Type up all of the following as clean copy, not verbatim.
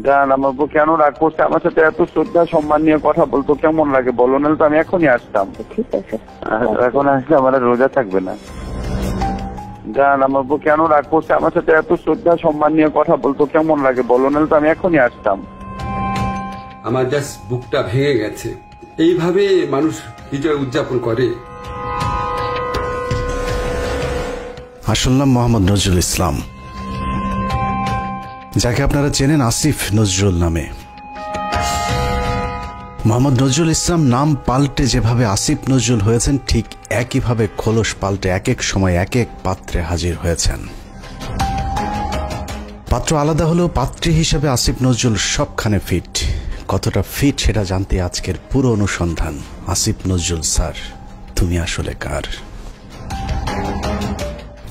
জান আমার বউ কেন রাগ করছে আমার সাথে, এত শ্রদ্ধা সম্মান নিয়ে কথা বলতো কেমন লাগে বলো, নাহলে তো আমি এখনই আসতাম। ঠিক আছে, এখন আসলে আমার আর রোজা থাকবে না। জান আমার বউ কেন রাগ করছে আমার সাথে, এত শ্রদ্ধা সম্মান নিয়ে কথা বলতো কেমন লাগে বলো, নাহলে তো আমি এখনই আসতাম। আমার জাস্ট বুকটা ভেঙে গেছে। এইভাবে মানুষ বিজয় উদযাপন করে। আসল নাম মোহাম্মদ নজরুল ইসলাম, যাকে আপনারা চেনেন আসিফ নজরুল নামে। মোহাম্মদ নজরুল ইসলাম নাম পাল্টে যেভাবে আসিফ নজরুল হয়েছেন, ঠিক একইভাবে খোলস পাল্টে এক এক সময় এক এক পাত্রে হাজির হয়েছেন। পাত্র আলাদা হলেও পাত্রী হিসেবে আসিফ নজরুল সবখানে ফিট। কতটা ফিট সেটা জানতে আজকের পুরো অনুসন্ধান। আসিফ নজরুল স্যার, তুমি আসলে কার?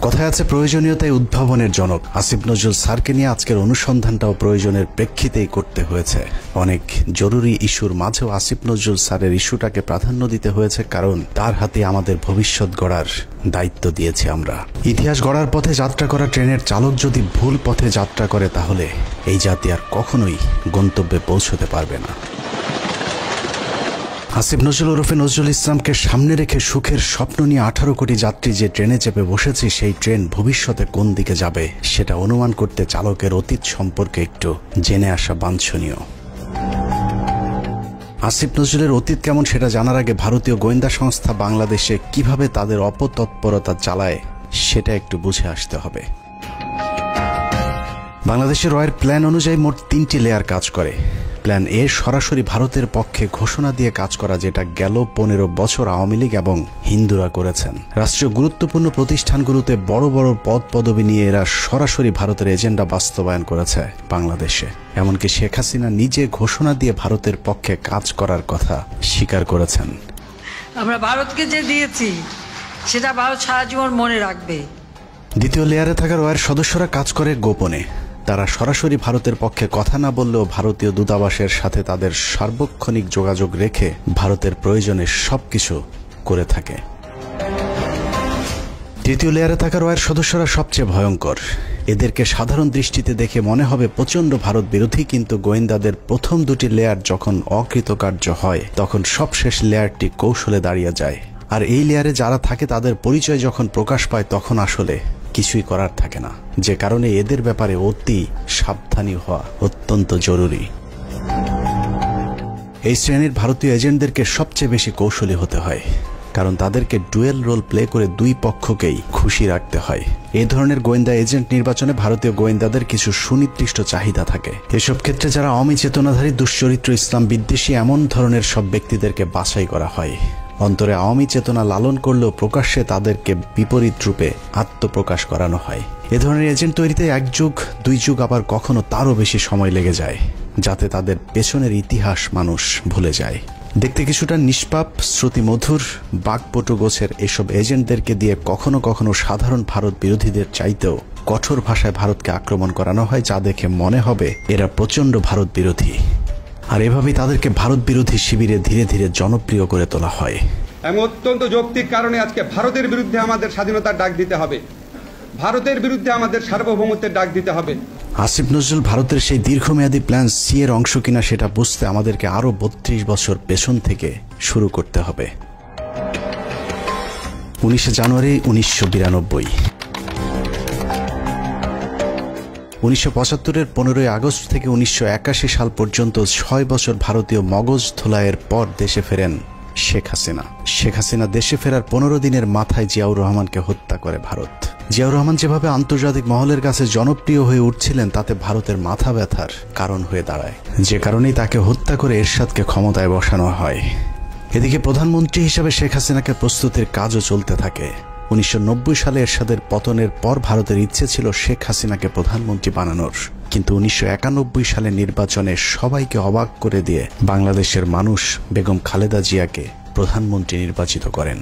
কথায় আছে প্রয়োজনীয়তাই উদ্ভাবনের জনক। আসিফ নজরুল স্যারকে নিয়ে আজকের অনুসন্ধানটাও প্রয়োজনের প্রেক্ষিতেই করতে হয়েছে। অনেক জরুরি ইস্যুর মাঝেও আসিফ নজরুল স্যারের ইস্যুটাকে প্রাধান্য দিতে হয়েছে, কারণ তার হাতে আমাদের ভবিষ্যৎ গড়ার দায়িত্ব দিয়েছি আমরা। ইতিহাস গড়ার পথে যাত্রা করা ট্রেনের চালক যদি ভুল পথে যাত্রা করে, তাহলে এই জাতি আর কখনোই গন্তব্যে পৌঁছতে পারবে না। আসিফ নজরুল ওরফে নজরুল ইসলামকে সামনে রেখে সুখের স্বপ্ন নিয়ে 18 কোটি যাত্রী যে ট্রেনে চেপে বসেছি, সেই ট্রেন ভবিষ্যতে কোন দিকে যাবে সেটা অনুমান করতে চালকের অতীত সম্পর্কে একটু জেনে আসা বাঞ্ছনীয়। আসিফ নজরুলের অতীত কেমন সেটা জানার আগে ভারতীয় গোয়েন্দা সংস্থা বাংলাদেশে কিভাবে তাদের অপতৎপরতা চালায় সেটা একটু বুঝে আসতে হবে। বাংলাদেশের রয়ের প্ল্যান অনুযায়ী মোট 3টি লেয়ার কাজ করে। প্ল্যান এ সরাসরি ভারতের পক্ষে ঘোষণা দিয়ে কাজ করা, যেটা গেল 15 বছর আওয়ামী লীগ এবং হিন্দুরা করেছেন। রাষ্ট্রীয় গুরুত্বপূর্ণ প্রতিষ্ঠানগুলোতে বড় বড় পদ পদবি নিয়ে এরা সরাসরি ভারতের এজেন্ডা বাস্তবায়ন করেছে বাংলাদেশে। এমনকি শেখ হাসিনা নিজে ঘোষণা দিয়ে ভারতের পক্ষে কাজ করার কথা স্বীকার করেছেন। আমরা ভারতকে যে দিয়েছি সেটা ভারত সারা জীবন মনে রাখবে। দ্বিতীয় লেয়ারে থাকা রয়ের সদস্যরা কাজ করে গোপনে। তারা সরাসরি ভারতের পক্ষে কথা না বললেও ভারতীয় দূতাবাসের সাথে তাদের সার্বক্ষণিক যোগাযোগ রেখে ভারতের প্রয়োজনে সবকিছু করে থাকে। তৃতীয় লেয়ারে থাকা রয়ের সদস্যরা সবচেয়ে ভয়ঙ্কর। এদেরকে সাধারণ দৃষ্টিতে দেখে মনে হবে প্রচণ্ড ভারত বিরোধী, কিন্তু গোয়েন্দাদের প্রথম 2টি লেয়ার যখন অকৃতকার্য হয়, তখন সবশেষ লেয়ারটি কৌশলে দাঁড়িয়ে যায়। আর এই লেয়ারে যারা থাকে তাদের পরিচয় যখন প্রকাশ পায়, তখন আসলে কিছুই করার থাকে না। যে কারণে এদের ব্যাপারে অতি সাবধানী হওয়া অত্যন্ত জরুরি। এই শ্রেণীর ভারতীয় এজেন্টদেরকে সবচেয়ে বেশি কৌশলী হতে হয়, কারণ তাদেরকে ডুয়েল রোল প্লে করে দুই পক্ষকেই খুশি রাখতে হয়। এই ধরনের গোয়েন্দা এজেন্ট নির্বাচনে ভারতীয় গোয়েন্দাদের কিছু সুনির্দিষ্ট চাহিদা থাকে। এসব ক্ষেত্রে যারা আওয়ামী চেতনাধারী, দুশ্চরিত্র, ইসলাম বিদ্বেষী এমন ধরনের সব ব্যক্তিদেরকে বাছাই করা হয়। অন্তরে আওয়ামী চেতনা লালন করলেও প্রকাশ্যে তাদেরকে বিপরীত রূপে আত্মপ্রকাশ করানো হয়। এ ধরনের এজেন্ট তৈরিতে 1 যুগ 2 যুগ, আবার কখনো তারও বেশি সময় লেগে যায়, যাতে তাদের পেছনের ইতিহাস মানুষ ভুলে যায়। দেখতে কিছুটা নিষ্পাপ, শ্রুতিমধুর, বাকপটু গোছের এসব এজেন্টদেরকে দিয়ে কখনো কখনো সাধারণ ভারত বিরোধীদের চাইতেও কঠোর ভাষায় ভারতকে আক্রমণ করানো হয়, যা দেখে মনে হবে এরা প্রচণ্ড ভারত বিরোধী। আর এভাবেই তাদেরকে ভারত বিরোধী শিবিরে ধীরে ধীরে জনপ্রিয় করে তোলা হয়। এবং অত্যন্ত যৌক্তিক কারণে আজকে ভারতের বিরুদ্ধে আমাদের স্বাধীনতার ডাক দিতে হবে, ভারতের বিরুদ্ধে আমাদের সার্বভৌমত্বের ডাক দিতে হবে। আসিফ নজরুল ভারতের সেই দীর্ঘমেয়াদী প্ল্যান সি এর অংশ কিনা সেটা বুঝতে আমাদেরকে আরো 32 বছর পেছন থেকে শুরু করতে হবে। 19 জানুয়ারি 1992, 1975-এর 15 আগস্ট থেকে 1981 সাল পর্যন্ত 6 বছর ভারতীয় মগজ ধোলাইয়ের পর দেশে ফেরেন শেখ হাসিনা। শেখ হাসিনা দেশে ফেরার 15 দিনের মাথায় জিয়াউর রহমানকে হত্যা করে ভারত। জিয়াউর রহমান যেভাবে আন্তর্জাতিক মহলের কাছে জনপ্রিয় হয়ে উঠছিলেন, তাতে ভারতের মাথা ব্যথার কারণ হয়ে দাঁড়ায়, যে কারণেই তাকে হত্যা করে এরশাদকে ক্ষমতায় বসানো হয়। এদিকে প্রধানমন্ত্রী হিসেবে শেখ হাসিনাকে প্রস্তুতির কাজও চলতে থাকে। 1990 সালে এরশাদের পতনের পর ভারতের ইচ্ছে ছিল শেখ হাসিনাকে প্রধানমন্ত্রী বানানোর, কিন্তু 1991 সালে নির্বাচনে সবাইকে অবাক করে দিয়ে বাংলাদেশের মানুষ বেগম খালেদা জিয়াকে প্রধানমন্ত্রী নির্বাচিত করেন।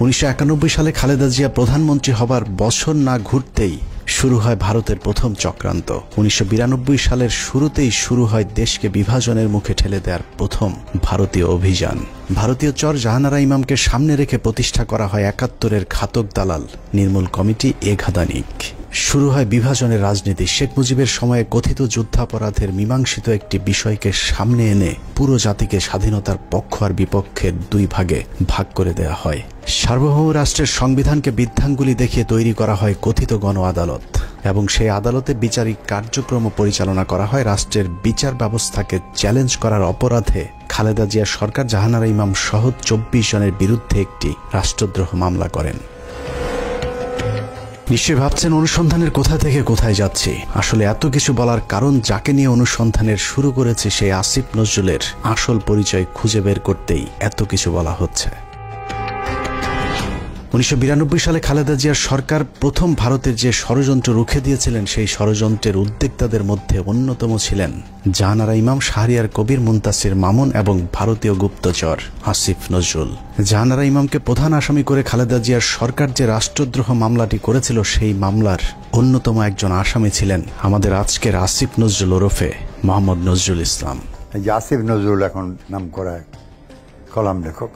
1991 সালে খালেদা জিয়া প্রধানমন্ত্রী হবার বছর না ঘুরতেই শুরু হয় ভারতের প্রথম চক্রান্ত। 1992 সালের শুরুতেই শুরু হয় দেশকে বিভাজনের মুখে ঠেলে দেওয়ার প্রথম ভারতীয় অভিযান। ভারতীয় চর জাহানারা ইমামকে সামনে রেখে প্রতিষ্ঠা করা হয় 71-এর ঘাতক দালাল নির্মূল কমিটি এঘাদানিক। শুরু হয় বিভাজনের রাজনীতি। শেখ মুজিবের সময়ে কথিত যুদ্ধাপরাধের মীমাংসিত একটি বিষয়কে সামনে এনে পুরো জাতিকে স্বাধীনতার পক্ষ আর বিপক্ষের দুই ভাগে ভাগ করে দেয়া হয়। সার্বভৌম রাষ্ট্রের সংবিধানকে বৃদ্ধাঙ্গুলি দেখিয়ে তৈরি করা হয় কথিত গণ আদালত, এবং সেই আদালতে বিচারিক কার্যক্রম পরিচালনা করা হয়। রাষ্ট্রের বিচার ব্যবস্থাকে চ্যালেঞ্জ করার অপরাধে খালেদা জিয়া সরকার জাহানারা ইমাম সহ 24 জনের বিরুদ্ধে একটি রাষ্ট্রদ্রোহ মামলা করেন। নিশ্চয়ই ভাবছেন অনুসন্ধানের কোথা থেকে কোথায় যাচ্ছি। আসলে এত কিছু বলার কারণ, যাকে নিয়ে অনুসন্ধানের শুরু করেছে সেই আসিফ নজরুলের আসল পরিচয় খুঁজে বের করতেই এত কিছু বলা হচ্ছে। 1992 সালে খালেদা জিয়ার সরকার প্রথম ভারতের যে ষড়যন্ত্র রুখে দিয়েছিলেন, সেই ষড়যন্ত্রের উদ্যোক্তাদের মধ্যে অন্যতম ছিলেন জাহানারা ইমাম, শাহরিয়ার কবির, মুনতাসির মামুন এবং ভারতীয় গুপ্তচর আসিফ নজরুল। জাহানারা ইমামকে প্রধান আসামি করে খালেদা জিয়ার সরকার যে রাষ্ট্রদ্রোহ মামলাটি করেছিল, সেই মামলার অন্যতম একজন আসামি ছিলেন আমাদের আজকের আসিফ নজরুল ওরফে মোহাম্মদ নজরুল ইসলাম। আসিফ নজরুল এখন নাম করা কলাম লেখক,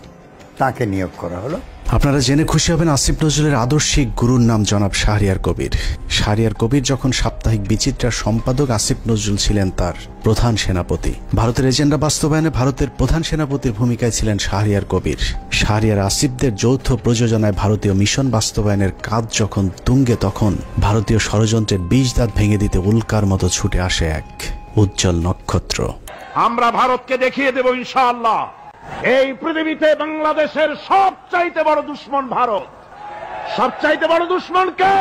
তাকে নিয়োগ করা হলো। আপনারা জেনে খুশি হবেন, আসিফ নজরুলের আদর্শিক গুরুর নাম জনাব শাহরিয়ার কবির। শাহরিয়ার কবির যখন সাপ্তাহিক বিচিত্রার সম্পাদক, আসিফ নজরুল ছিলেন তার প্রধান সেনাপতি। ভারতের এজেন্ডা বাস্তবায়নে ভারতের প্রধান সেনাপতির ভূমিকায় ছিলেন শাহরিয়ার কবির। শাহরিয়ার আসিফদের যৌথ প্রযোজনায় ভারতীয় মিশন বাস্তবায়নের কাজ যখন তুঙ্গে, তখন ভারতীয় ষড়যন্ত্রের বীজ দাঁত ভেঙে দিতে উল্কার মতো ছুটে আসে এক উজ্জ্বল নক্ষত্র। আমরা ভারতকে দেখিয়ে দেব ইনশাআল্লাহ, এই পৃথিবীতে বাংলাদেশের সবচাইতে বড় দুশ্মন ভারত। সবচাইতে বড় দুশ্মন কে?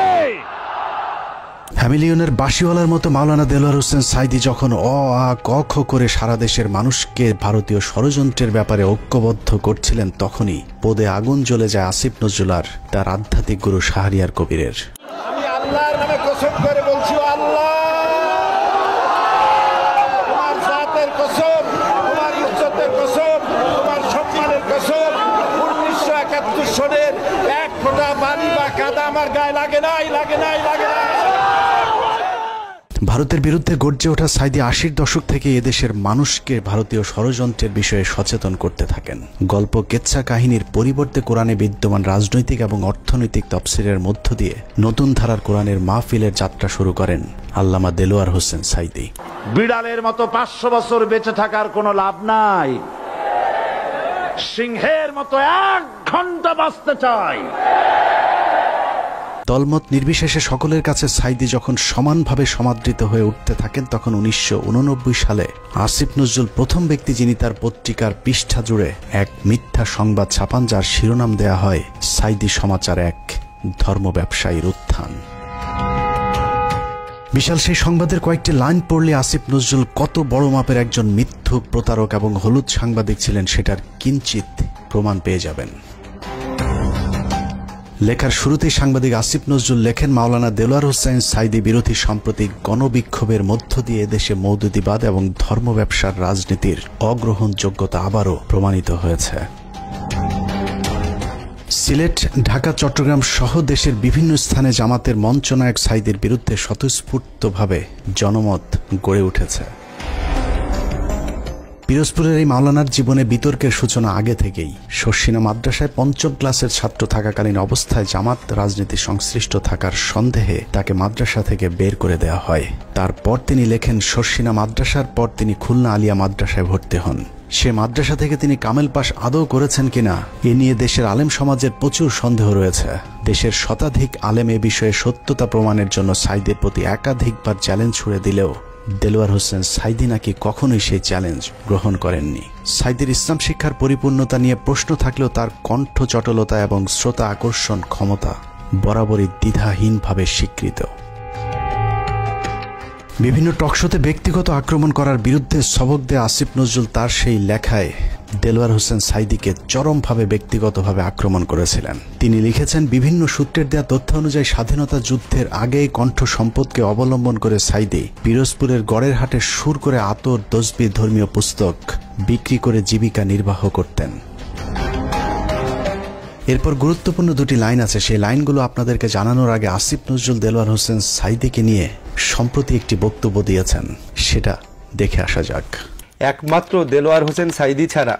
হ্যামিলিয়নের বাঁশিওয়ালার মতো মাওলানা দেলোয়ার হোসেন সাইদি যখন অ আ ক খ করে সারা দেশের মানুষকে ভারতীয় ষড়যন্ত্রের ব্যাপারে ঐক্যবদ্ধ করছিলেন, তখনই পদে আগুন জ্বলে যায় আসিফ নজরুল আর তার আধ্যাত্মিক গুরু শাহরিয়ার কবিরের। আমি আল্লাহর নামে কসম করে বলছি, আল্লাহ তোমার জাতের কসম, তোমার ইজ্জতের কসম, তোমার সম্মানের কসম, 1971 সনের এক ফোঁটা পানি বা কাদা আমার গায়ে লাগে নাই, লাগে নাই, লাগে নাই। ভারতের বিরুদ্ধে গর্জে ওঠা সাইদি 80-র দশক থেকে এদেশের মানুষকে ভারতীয় ষড়যন্ত্রের বিষয়ে সচেতন করতে থাকেন। গল্প, কেচ্ছা কাহিনীর পরিবর্তে কোরআনে বিদ্যমান রাজনৈতিক এবং অর্থনৈতিক তফসিরের মধ্য দিয়ে নতুন ধারার কোরআনের মাহফিলের যাত্রা শুরু করেন আল্লামা দেলোয়ার হোসেন সাইদি। বিড়ালের মতো 500 বছর বেঁচে থাকার কোনো লাভ নাই, সিংহের মতো 1 ঘন্টা বাঁচতে চাই। দলমত নির্বিশেষে সকলের কাছে সাইদি যখন সমানভাবে সমাদৃত হয়ে উঠতে থাকেন, তখন 1989 সালে আসিফ নজরুল প্রথম ব্যক্তি যিনি তার পত্রিকার পৃষ্ঠা জুড়ে এক মিথ্যা সংবাদ ছাপান, যার শিরোনাম দেয়া হয় সাইদি সমাচার, এক ধর্ম ব্যবসায়ীর উত্থান। বিশাল সেই সংবাদের কয়েকটি লাইন পড়লে আসিফ নজরুল কত বড় মাপের একজন মিথ্যুক, প্রতারক এবং হলুদ সাংবাদিক ছিলেন সেটার কিঞ্চিত প্রমাণ পেয়ে যাবেন। লেখার শুরুতেই সাংবাদিক আসিফ নজরুল লেখেন, মাওলানা দেলোয়ার হোসেন সাইদি বিরোধী সাম্প্রতিক গণবিক্ষোভের মধ্য দিয়ে এদেশে মৌদুদিবাদ এবং ধর্ম ব্যবসার রাজনীতির অগ্রহণযোগ্যতা আবারও প্রমাণিত হয়েছে। সিলেট, ঢাকা, চট্টগ্রাম সহ দেশের বিভিন্ন স্থানে জামাতের মঞ্চনায়ক সাইদির বিরুদ্ধে স্বতঃস্ফূর্তভাবে জনমত গড়ে উঠেছে। পিরোজপুরের এই মাওলানার জীবনে বিতর্কের সূচনা আগে থেকেই। শর্ষিনা মাদ্রাসায় 5ম ক্লাসের ছাত্র থাকাকালীন অবস্থায় জামাত রাজনীতি সংশ্লিষ্ট থাকার সন্দেহে তাকে মাদ্রাসা থেকে বের করে দেওয়া হয়। তারপর তিনি লেখেন, শর্ষিনা মাদ্রাসার পর তিনি খুলনা আলিয়া মাদ্রাসায় ভর্তি হন। সে মাদ্রাসা থেকে তিনি কামেল পাশ আদৌ করেছেন কিনা এ নিয়ে দেশের আলেম সমাজের প্রচুর সন্দেহ রয়েছে। দেশের শতাধিক আলেম এ বিষয়ে সত্যতা প্রমাণের জন্য সাইদের প্রতি একাধিকবার চ্যালেঞ্জ ছুড়ে দিলেও দেলোয়ার হোসেন সাইদি নাকি কখনোই সেই চ্যালেঞ্জ গ্রহণ করেননি। সাইদির ইসলাম শিক্ষার পরিপূর্ণতা নিয়ে প্রশ্ন থাকলেও তার কণ্ঠ চটলতা এবং শ্রোতা আকর্ষণ ক্ষমতা বরাবরই দ্বিধাহীনভাবে স্বীকৃত। বিভিন্ন টকশোতে ব্যক্তিগত আক্রমণ করার বিরুদ্ধে সবক দেয়া আসিফ নজরুল তার সেই লেখায় দেলোয়ার হোসেন সাইদিকে চরমভাবে ব্যক্তিগতভাবে আক্রমণ করেছিলেন। তিনি লিখেছেন, বিভিন্ন সূত্রের দেয়া তথ্য অনুযায়ী স্বাধীনতা যুদ্ধের আগেই কণ্ঠ সম্পদকে অবলম্বন করে সাইদি পিরোজপুরের গড়ের হাটে সুর করে আতর, তসবিহ, ধর্মীয় পুস্তক বিক্রি করে জীবিকা নির্বাহ করতেন। এরপর গুরুত্বপূর্ণ দুটি লাইন আছে, সেই লাইনগুলো আপনাদেরকে জানানোর আগে আসিফ নজরুল দেলোয়ার হোসেন সাইদিকে নিয়ে সম্প্রতি একটি বক্তব্য দিয়েছেন, সেটা দেখে আসা যাক। একমাত্র দেলোয়ার হোসেন সাইদি ছাড়া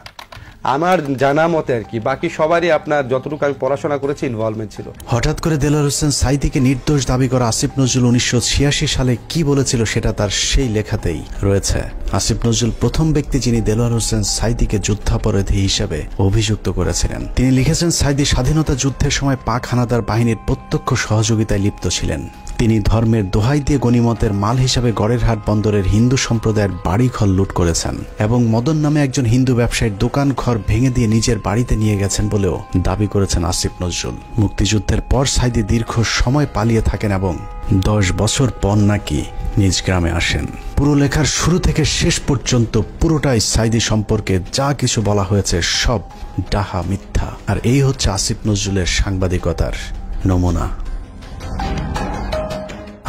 আমার জানা মতে আর কি, বাকি সবারই আপনার যতটুকু আমি পড়াশোনা করেছি ইনভলভমেন্ট ছিল। হঠাৎ করে দেলোয়ার হোসেন সাঈদীকে নির্দোষ দাবি করা আসিফ নজরুল 1986 সালে কি বলেছিল সেটা তার সেই লেখাতেই রয়েছে। আসিফ নজরুল প্রথম ব্যক্তি যিনি দেলোয়ার হোসেন সাঈদীকে যুদ্ধাপরাধী হিসেবে অভিযুক্ত করেছিলেন। তিনি লিখেছেন, সাঈদী স্বাধীনতা যুদ্ধের সময় পাক হানাদার বাহিনীর প্রত্যক্ষ সহযোগিতায় লিপ্ত ছিলেন। তিনি ধর্মের দোহাই দিয়ে গনিমতের মাল হিসাবে গড়েরহাট বন্দরের হিন্দু সম্প্রদায়ের বাড়িঘর লুট করেছেন এবং মদন নামে একজন হিন্দু ব্যবসায়ীর দোকান ঘর ভেঙে দিয়ে নিজের বাড়িতে নিয়ে গেছেন বলেও দাবি করেছেন আসিফ নজরুল। মুক্তিযুদ্ধের পর সাঈদী দীর্ঘ সময় পালিয়ে থাকেন এবং 10 বছর পর নাকি নিজ গ্রামে আসেন। পুরো লেখার শুরু থেকে শেষ পর্যন্ত পুরোটাই সাঈদী সম্পর্কে যা কিছু বলা হয়েছে সব ডাহা মিথ্যা। আর এই হচ্ছে আসিফ নজরুলের সাংবাদিকতার নমুনা।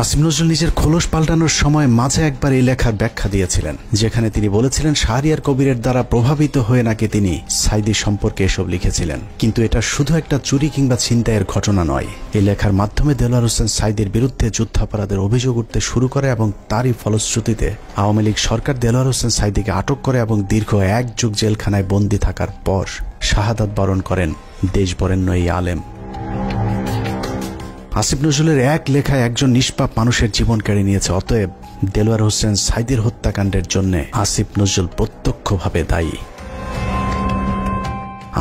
আসিফ নজরুল নিজের খোলস পাল্টানোর সময় মাঝে একবার এই লেখার ব্যাখ্যা দিয়েছিলেন, যেখানে তিনি বলেছিলেন শাহরিয়ার কবিরের দ্বারা প্রভাবিত হয়ে নাকি তিনি সাঈদী সম্পর্কে এসব লিখেছিলেন। কিন্তু এটা শুধু একটা চুরি কিংবা ছিনতাইয়ের ঘটনা নয়। এই লেখার মাধ্যমে দেলোয়ার হোসেন সাঈদীর বিরুদ্ধে যুদ্ধাপরাধের অভিযোগ উঠতে শুরু করে এবং তারই ফলশ্রুতিতে আওয়ামী লীগ সরকার দেলোয়ার হোসেন সাঈদীকে আটক করে এবং দীর্ঘ 1 যুগ জেলখানায় বন্দী থাকার পর শাহাদাত বরণ করেন দেশবরেণ্য এই আলেম। আসিফ নজরুলের এক লেখায় একজন নিষ্পাপ মানুষের জীবন কেড়ে নিয়েছে। অতএব দেলোয়ার হোসেন সাঈদীর হত্যাকাণ্ডের জন্য আসিফ নজরুল প্রত্যক্ষভাবে দায়ী।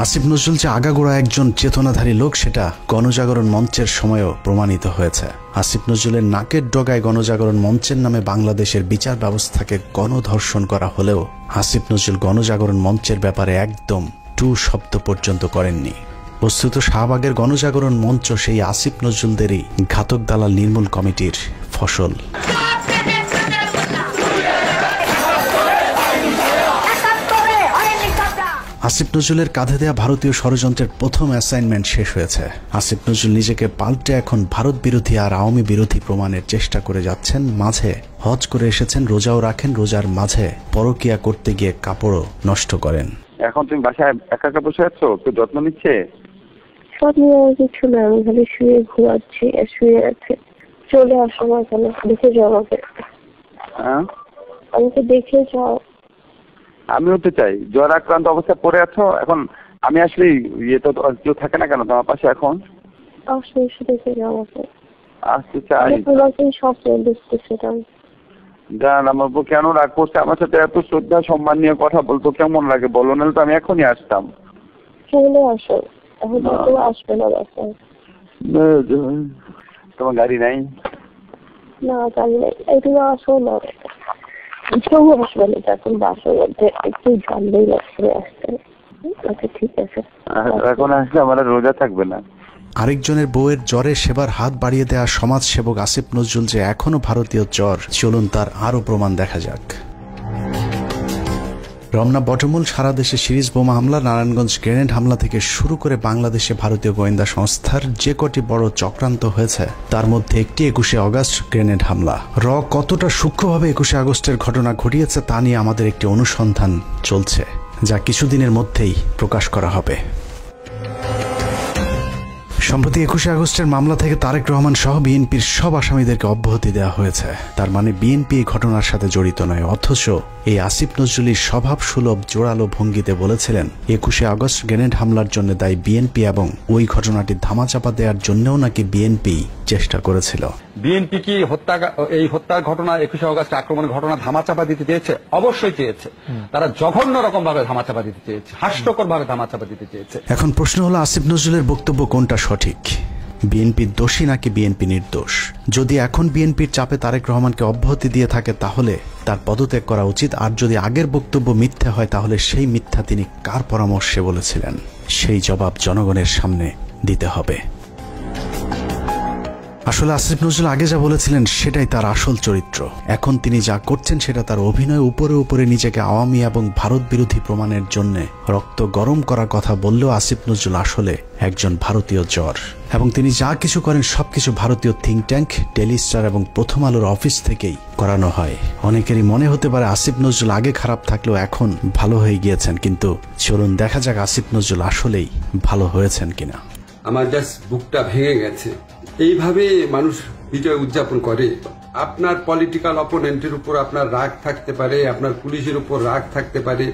আসিফ নজরুল যে আগাগোড়া একজন চেতনাধারী লোক সেটা গণজাগরণ মঞ্চের সময়ও প্রমাণিত হয়েছে। আসিফ নজরুলের নাকের ডগায় গণজাগরণ মঞ্চের নামে বাংলাদেশের বিচার ব্যবস্থাকে গণধর্ষণ করা হলেও আসিফ নজরুল গণজাগরণ মঞ্চের ব্যাপারে একদম টু শব্দ পর্যন্ত করেননি। বস্তুত শাহবাগের গণজাগরণ মঞ্চ সেই আসিফ নজরুলদেরই ঘাতক দালাল নির্মূল কমিটির ফসল। আসিফ নজরুলের কাঁধে দেয়া ভারতীয় ষড়যন্ত্রের প্রথম অ্যাসাইনমেন্ট শেষ হয়েছে। আসিফ নজরুল নিজেকে পাল্টে এখন ভারত বিরোধী আর আওয়ামী বিরোধী প্রমাণের চেষ্টা করে যাচ্ছেন। মাঝে হজ করে এসেছেন, রোজাও রাখেন, রোজার মাঝে পরকিয়া করতে গিয়ে কাপড়ও নষ্ট করেন। এখন তুমি বাসায় একা একা বসে আছো, কেউ যত্ন নিচ্ছে? যত্ন কিছু না, আমি খালি শুয়ে ঘুমাচ্ছি আর শুয়ে আছে। চলে আসো না কেন, দেখে যাও আমাকে। হ্যাঁ, আমাকে দেখে যাও। আমিও তো চাই। জ্বর আক্রান্ত অবস্থায় পড়ে আছো এখন। আমি আসলে ইয়ে তো কেউ থাকে না কেন তোমার পাশে এখন? আসো, এসে দেখে যাও আমাকে। আসতে চাই। তোমাকে স্বপ্ন দেখতেছিলাম। জান, আমার বউ কেন রাগ করছে? আমার সাথে এত শ্রদ্ধা সম্মান নিয়ে কথা বলতো, কেমন লাগে বলো? নাহলে তো আমি এখনই আসতাম। চলে আসো, এখন তো আসবে না বাসায়। তোমার গাড়ি নাই? না, গাড়ি নাই। তুমি আসো না, কেউ আসবে না। এখন বাসার মধ্যে একটু জানলেই লাগছে আসতে। আচ্ছা ঠিক আছে, এখন আসলে আমার রোজা থাকবে না। আরেকজনের বউয়ের জ্বরে সেবার হাত বাড়িয়ে দেওয়া সমাজ সেবক আসিফ নজরুল যে এখনো ভারতীয় জ্বর, চলুন তার আরো প্রমাণ দেখা যাক। রমনা বটমূল সারা দেশে সিরিজ বোমা হামলা, নারায়ণগঞ্জ গ্রেনেড হামলা থেকে শুরু করে বাংলাদেশে ভারতীয় গোয়েন্দা সংস্থার যে কটি বড় চক্রান্ত হয়েছে তার মধ্যে একটি 21শে আগস্ট গ্রেনেড হামলা। কতটা সূক্ষ্মভাবে 21শে আগস্টের ঘটনা ঘটিয়েছে তা নিয়ে আমাদের একটি অনুসন্ধান চলছে, যা কিছুদিনের মধ্যেই প্রকাশ করা হবে। সম্প্রতি 21শে আগস্টের মামলা থেকে তারেক রহমান সহ বিএনপির সব আসামিদেরকে অব্যাহতি দেওয়া হয়েছে। তার মানে বিএনপি এই ঘটনার সাথে জড়িত নয়। অথচ এই আসিফ নজরুলের স্বভাব সুলভ জোরালো ভঙ্গিতে বলেছিলেন 21শে আগস্ট গ্রেনেড হামলার জন্য দায়ী বিএনপি এবং ওই ঘটনাটি ধামাচাপা দেওয়ার জন্যও নাকি বিএনপি চেষ্টা করেছিল। বিএনপি কি এই হত্যার ঘটনা 21শে আগস্ট আক্রমণের ঘটনা ধামাচাপা দিতে চেয়েছে? অবশ্যই চেয়েছে। তারা জঘন্য রকম ভাবে ধামাচাপা দিতে চেয়েছে, হাস্যকর ভাবে ধামাচাপা দিতে চেয়েছে। এখন প্রশ্ন হলো আসিফ নজরুলের বক্তব্য কোনটা সঠিক? বিএনপি দোষী নাকি বিএনপি নির্দোষ? যদি এখন বিএনপির চাপে তারেক রহমানকে অব্যাহতি দিয়ে থাকে তাহলে তার পদত্যাগ করা উচিত। আর যদি আগের বক্তব্য মিথ্যা হয় তাহলে সেই মিথ্যা তিনি কার পরামর্শে বলেছিলেন সেই জবাব জনগণের সামনে দিতে হবে। আসলে আসিফ নজরুল আগে যা বলেছিলেন সেটাই তার আসল চরিত্র। এখন তিনি যা করছেন সেটা তার অভিনয়। উপরে উপরে নিজেকে আওয়ামী এবং ভারত বিরোধী প্রমাণের জন্য রক্ত গরম করার কথা বললেও আসিফ নজরুল আসলে একজন ভারতীয় জ্বর এবং তিনি যা কিছু করেন সবকিছু ভারতীয় থিঙ্ক ট্যাঙ্ক, ডেইলি স্টার এবং প্রথম আলোর অফিস থেকেই করানো হয়। অনেকেরই মনে হতে পারে আসিফ নজরুল আগে খারাপ থাকলেও এখন ভালো হয়ে গিয়েছেন, কিন্তু চলুন দেখা যাক আসিফ নজরুল আসলেই ভালো হয়েছেন কিনা। আমার জাস্ট বুকটা ভেঙে গেছে। এইভাবে মানুষ বিজয় উদযাপন করে। আপনার পলিটিক্যাল অপোনেন্টের উপর আপনার রাগ থাকতে পারে, আপনার পুলিশের উপর রাগ থাকতে পারে,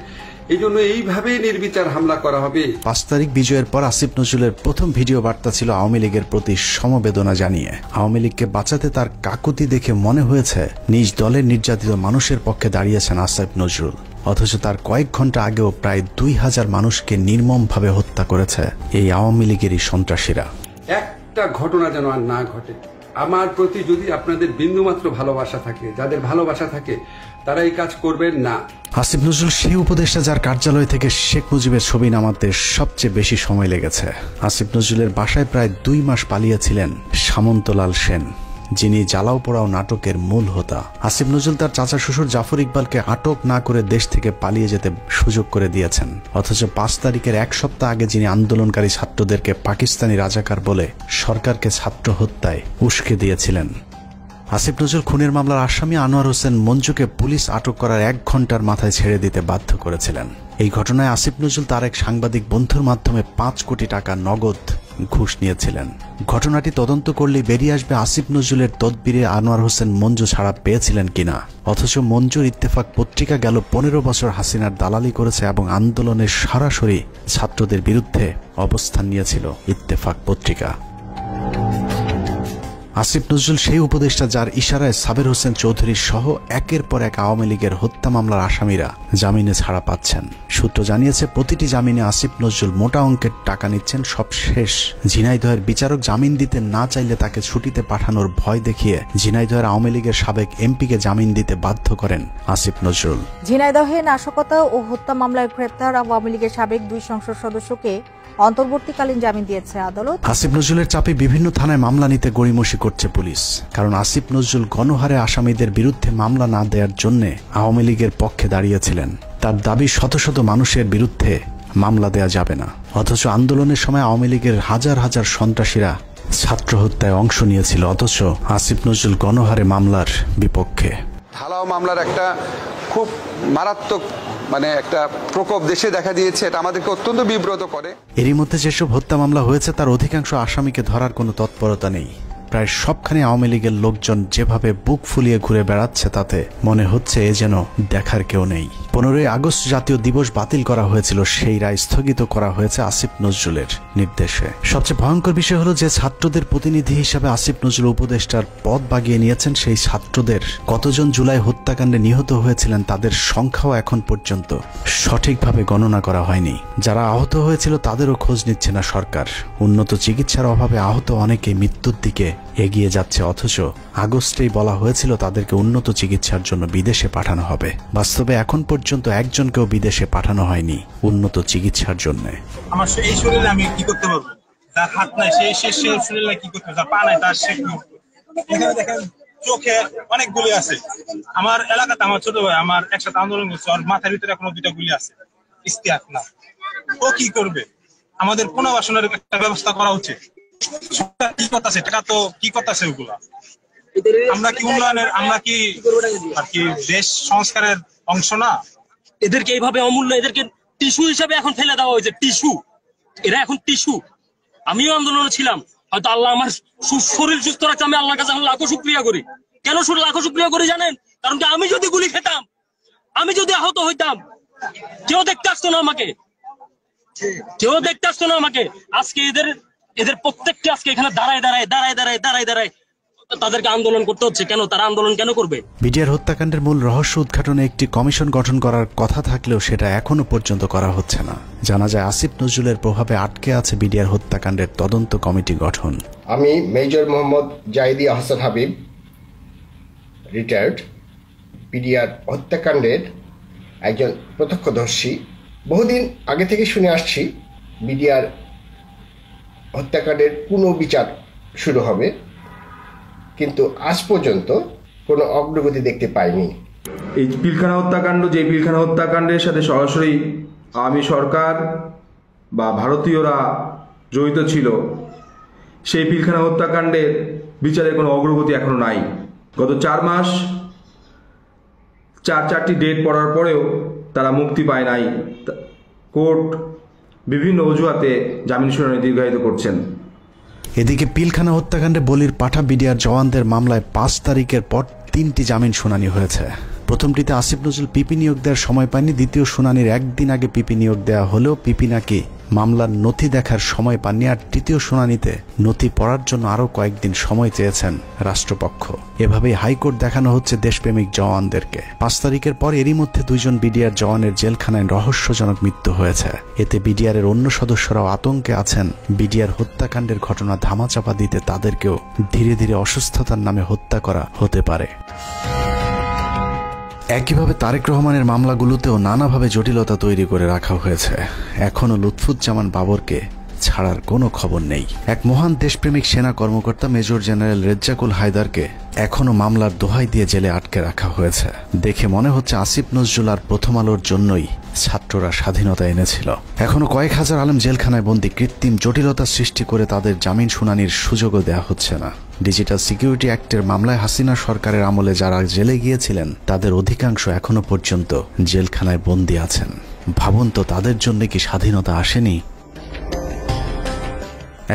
এই জন্য এইভাবে নির্বিচার হামলা করা হবে। 5 তারিখ বিজয়ের পর আসিফ নজরুলের প্রথম ভিডিও বার্তা ছিল আওয়ামী লীগের প্রতি সমবেদনা জানিয়ে। আওয়ামী লীগকে বাঁচাতে তার কাকুতি দেখে মনে হয়েছে নিজ দলের নির্যাতিত মানুষের পক্ষে দাঁড়িয়েছেন আসিফ নজরুল। অথচ তার কয়েক ঘন্টা আগেও প্রায় 2000 মানুষকে নির্মমভাবে হত্যা করেছে এই আওয়ামী লীগেরই সন্ত্রাসীরা। একটা ঘটনা যেন আর না ঘটে। আমার প্রতি যদি আপনাদের বিন্দুমাত্র ভালোবাসা থাকে, যাদের ভালোবাসা থাকে, তারা এই কাজ করবেন না। আসিফ নজরুল সেই উপদেষ্টা যার কার্যালয় থেকে শেখ মুজিবের ছবি নামাতে সবচেয়ে বেশি সময় লেগেছে। আসিফ নজরুলের বাসায় প্রায় 2 মাস পালিয়েছিলেন সামন্তলাল সেন, যিনি জ্বালাও পোড়াও নাটকের মূল হোতা। আসিফ নজরুল তার চাচা শ্বশুর জাফর ইকবালকে আটক না করে দেশ থেকে পালিয়ে যেতে সুযোগ করে দিয়েছেন। অথচ 5 তারিখের 1 সপ্তাহ আগে যিনি আন্দোলনকারী ছাত্রদেরকে পাকিস্তানি রাজাকার বলে সরকারকে ছাত্র হত্যায় উস্কে দিয়েছিলেন। আসিফ নজরুল খুনের মামলার আসামি আনোয়ার হোসেন মঞ্জুকে পুলিশ আটক করার 1 ঘন্টার মাথায় ছেড়ে দিতে বাধ্য করেছিলেন। এই ঘটনায় আসিফ নজরুল তার এক সাংবাদিক বন্ধুর মাধ্যমে 5 কোটি টাকা নগদ ঘুষ নিয়েছিলেন। ঘটনাটি তদন্ত করলেই বেরিয়ে আসবে আসিফ নজরুলের তদবিরে আনোয়ার হোসেন মঞ্জু ছাড়া পেয়েছিলেন কিনা। অথচ মঞ্জুর ইত্তেফাক পত্রিকা গেল 15 বছর হাসিনার দালালি করেছে এবং আন্দোলনের সরাসরি ছাত্রদের বিরুদ্ধে অবস্থান নিয়েছিল ইত্তেফাক পত্রিকা। আসিফ নজরুল সেই উপদেষ্টা যার ইশারায় সাবের হোসেন চৌধুরী সহ একের পর এক আওয়ামী লীগের হত্যা মামলার আসামিরা জামিনে ছাড়া পাচ্ছেন। সূত্র জানিয়েছে প্রতিটি জামিনে আসিফ নজরুল মোটা অঙ্কের টাকা নিচ্ছেন। সব শেষ ঝিনাইদহের বিচারক জামিন দিতে না চাইলে তাকে ছুটিতে পাঠানোর ভয় দেখিয়ে ঝিনাইদহের আওয়ামী লীগের সাবেক এমপিকে জামিন দিতে বাধ্য করেন আসিফ নজরুল। ঝিনাইদহে নাশকতা ও হত্যা মামলায় গ্রেপ্তার আওয়ামী লীগের সাবেক 2 সংসদ সদস্যকে অন্তর্বর্তীকালীন জামিন দিয়েছে আদালত। আসিফ নজরুলের চাপে বিভিন্ন থানায় মামলা নিতে গড়িমসি করছে পুলিশ। কারণ আসিফ নজরুল গণহারে আসামিদের বিরুদ্ধে মামলা না দেওয়ার জন্য আওয়ামী লীগের পক্ষে দাঁড়িয়েছিলেন। তার দাবি শত শত মানুষের বিরুদ্ধে মামলা দেয়া যাবে না। অথচ আন্দোলনের সময় আওয়ামী লীগের হাজার হাজার সন্ত্রাসীরা ছাত্র হত্যায় অংশ নিয়েছিল। অথচ আসিফ নজরুল গণহারে মামলার বিপক্ষে। ঢালাও মামলার একটা খুব মারাত্মক একটা প্রকোপ দেশে দেখা দিয়েছে। এটা আমাদেরকে অত্যন্ত বিব্রত করে। এরই মধ্যে যেসব হত্যা মামলা হয়েছে তার অধিকাংশ আসামিকে ধরার কোনো তৎপরতা নেই। প্রায় সবখানে আওয়ামী লীগের লোকজন যেভাবে বুক ফুলিয়ে ঘুরে বেড়াচ্ছে তাতে মনে হচ্ছে এ যেন দেখার কেউ নেই। 15ই আগস্ট জাতীয় দিবস বাতিল করা হয়েছিল, সেই রায় স্থগিত করা হয়েছে আসিফ নজরুলের নির্দেশে। সবচেয়ে ভয়ঙ্কর বিষয় হলো যে ছাত্রদের প্রতিনিধি হিসাবে আসিফ নজরুল উপদেষ্টার পদ বাগিয়ে নিয়েছেন। সেই ছাত্রদের কতজন জুলাই হত্যাকাণ্ডে নিহত হয়েছিলেন তাদের সংখ্যাও এখন পর্যন্ত সঠিকভাবে গণনা করা হয়নি। যারা আহত হয়েছিল তাদেরও খোঁজ নিচ্ছে না সরকার। উন্নত চিকিৎসার অভাবে আহত অনেকেই মৃত্যুর দিকে এগিয়ে যাচ্ছে। অথচ আগস্টেই বলা হয়েছিল তাদেরকে উন্নত চিকিৎসার জন্য বিদেশে পাঠানো হবে। বাস্তবে এখন পর্যন্ত একজনকেও বিদেশে পাঠানো হয়নি উন্নত চিকিৎসার জন্য। আমার এই শরীরে আমি কি করতে পারবো? যার হাত নাই সেই শরীরে কি করতে, যার পা নাই তার সে এখানে দেখেন চোখে অনেক গুলি আছে। আমার এলাকাতে আমার ছোট ভাই আমার একসাথে আন্দোলন করছে, ওর মাথার ভিতরে এখনো 2টা গুলি আছে। ইস্তিহাক না, ও কি করবে? আমাদের পুনর্বাসনের একটা ব্যবস্থা করা উচিত। কি কথা আছে টাকা তো কি কথা আছে ওগুলা? আমরা কি উন্নয়নের, আমরা কি আর কি দেশ সংস্কারের অংশ না? এদেরকে এইভাবে অমূল্য, এদেরকে টিস্যু হিসাবে এখন ফেলে দেওয়া হয়েছে। টিস্যু, এরা এখন টিস্যু। আমিও আন্দোলনে ছিলাম, হয়তো আল্লাহ আমার শরীর সুস্থ রাখছে, আমি আল্লাহর কাছে লাখো শুকরিয়া করি। কেন লাখো শুকরিয়া করি জানেন? কারণ কি আমি যদি গুলি খেতাম, আমি যদি আহত হইতাম, কেউ দেখতে আসতো না আমাকে, কেউ দেখতে আসতো না আমাকে। আজকে এদের প্রত্যেককে আজকে এখানে দাঁড়ায় তাদেরকে আন্দোলন করতে হচ্ছে। কেন তারা আন্দোলন কেন করবে? বিডিআর হত্যাকাণ্ডের মূল রহস্য উদ্ঘাটনে একটি কমিশন গঠন করার কথা থাকলেও সেটা এখনো পর্যন্ত করা হচ্ছে না। জানা যায় আসিফ নজরুলের প্রভাবে আটকে আছে বিডিআর হত্যাকাণ্ডের তদন্ত কমিটি গঠন। আমি major Mohammad Zahidi Ahsan Habib, retired, BDR হত্যাকাণ্ডের একজন প্রত্যক্ষদর্শী। বহুদিন আগে থেকে শুনে আসছি বিডিআর হত্যাকাণ্ডের পুনর্বিচার শুরু হবে, কিন্তু আজ পর্যন্ত কোনো অগ্রগতি দেখতে পাইনি। এই পিলখানা হত্যাকাণ্ড, যে পিলখানা হত্যাকাণ্ডের সাথে সরাসরি আওয়ামী সরকার বা ভারতীয়রা জড়িত ছিল, সেই পিলখানা হত্যাকাণ্ডের বিচারের কোনো অগ্রগতি এখনো নাই। গত 4 মাস 4টি ডেট পড়ার পরেও তারা মুক্তি পায় নাই। কোর্ট বিভিন্ন অজুহাতে জামিন শুনানি দীর্ঘায়িত করছেন। এদিকে পিলখানা হত্যাকাণ্ডে বলির পাঠা বিডিআর জওয়ানদের মামলায় 5 তারিখের পর 3টি জামিন শুনানি হয়েছে। প্রথমটিতে আসিফ নজরুল পিপি নিয়োগ দেওয়ার সময় পায়নি, দ্বিতীয় শুনানির একদিন আগে পিপি নিয়োগ দেওয়া হলেও পিপি নাকি মামলার নথি দেখার সময় পাননি, আর তৃতীয় শুনানিতে নথি পড়ার জন্য আরও কয়েকদিন সময় চেয়েছেন রাষ্ট্রপক্ষ। এভাবেই হাইকোর্ট দেখানো হচ্ছে দেশপ্রেমিক জওয়ানদেরকে। ৫ তারিখের পর এরই মধ্যে 2 জন বিডিআর জওয়ানের জেলখানায় রহস্যজনক মৃত্যু হয়েছে। এতে বিডিআরের অন্য সদস্যরাও আতঙ্কে আছেন বিডিআর হত্যাকাণ্ডের ঘটনা ধামাচাপা দিতে তাদেরকেও ধীরে ধীরে অসুস্থতার নামে হত্যা করা হতে পারে। একইভাবে তারেক রহমানের মামলাগুলোতেও নানাভাবে জটিলতা তৈরি করে রাখা হয়েছে। এখনও লুৎফুজ্জামান বাবরকে ছাড়ার কোনো খবর নেই। এক মহান দেশপ্রেমিক সেনা কর্মকর্তা মেজর জেনারেল রেজ্জাকুল হায়দারকে এখনও মামলার দোহাই দিয়ে জেলে আটকে রাখা হয়েছে। দেখে মনে হচ্ছে আসিফ নজরুল আর প্রথম আলোর জন্যই ছাত্ররা স্বাধীনতা এনেছিল। এখনো কয়েক হাজার আলেম জেলখানায় বন্দী, কৃত্রিম জটিলতা সৃষ্টি করে তাদের জামিন শুনানির সুযোগও দেওয়া হচ্ছে না। ডিজিটাল সিকিউরিটি অ্যাক্টের মামলায় হাসিনা সরকারের আমলে যারা জেলে গিয়েছিলেন তাদের অধিকাংশ এখনো পর্যন্ত জেলখানায় বন্দী আছেন। ভাবুন তো, তাদের জন্য কি স্বাধীনতা আসেনি?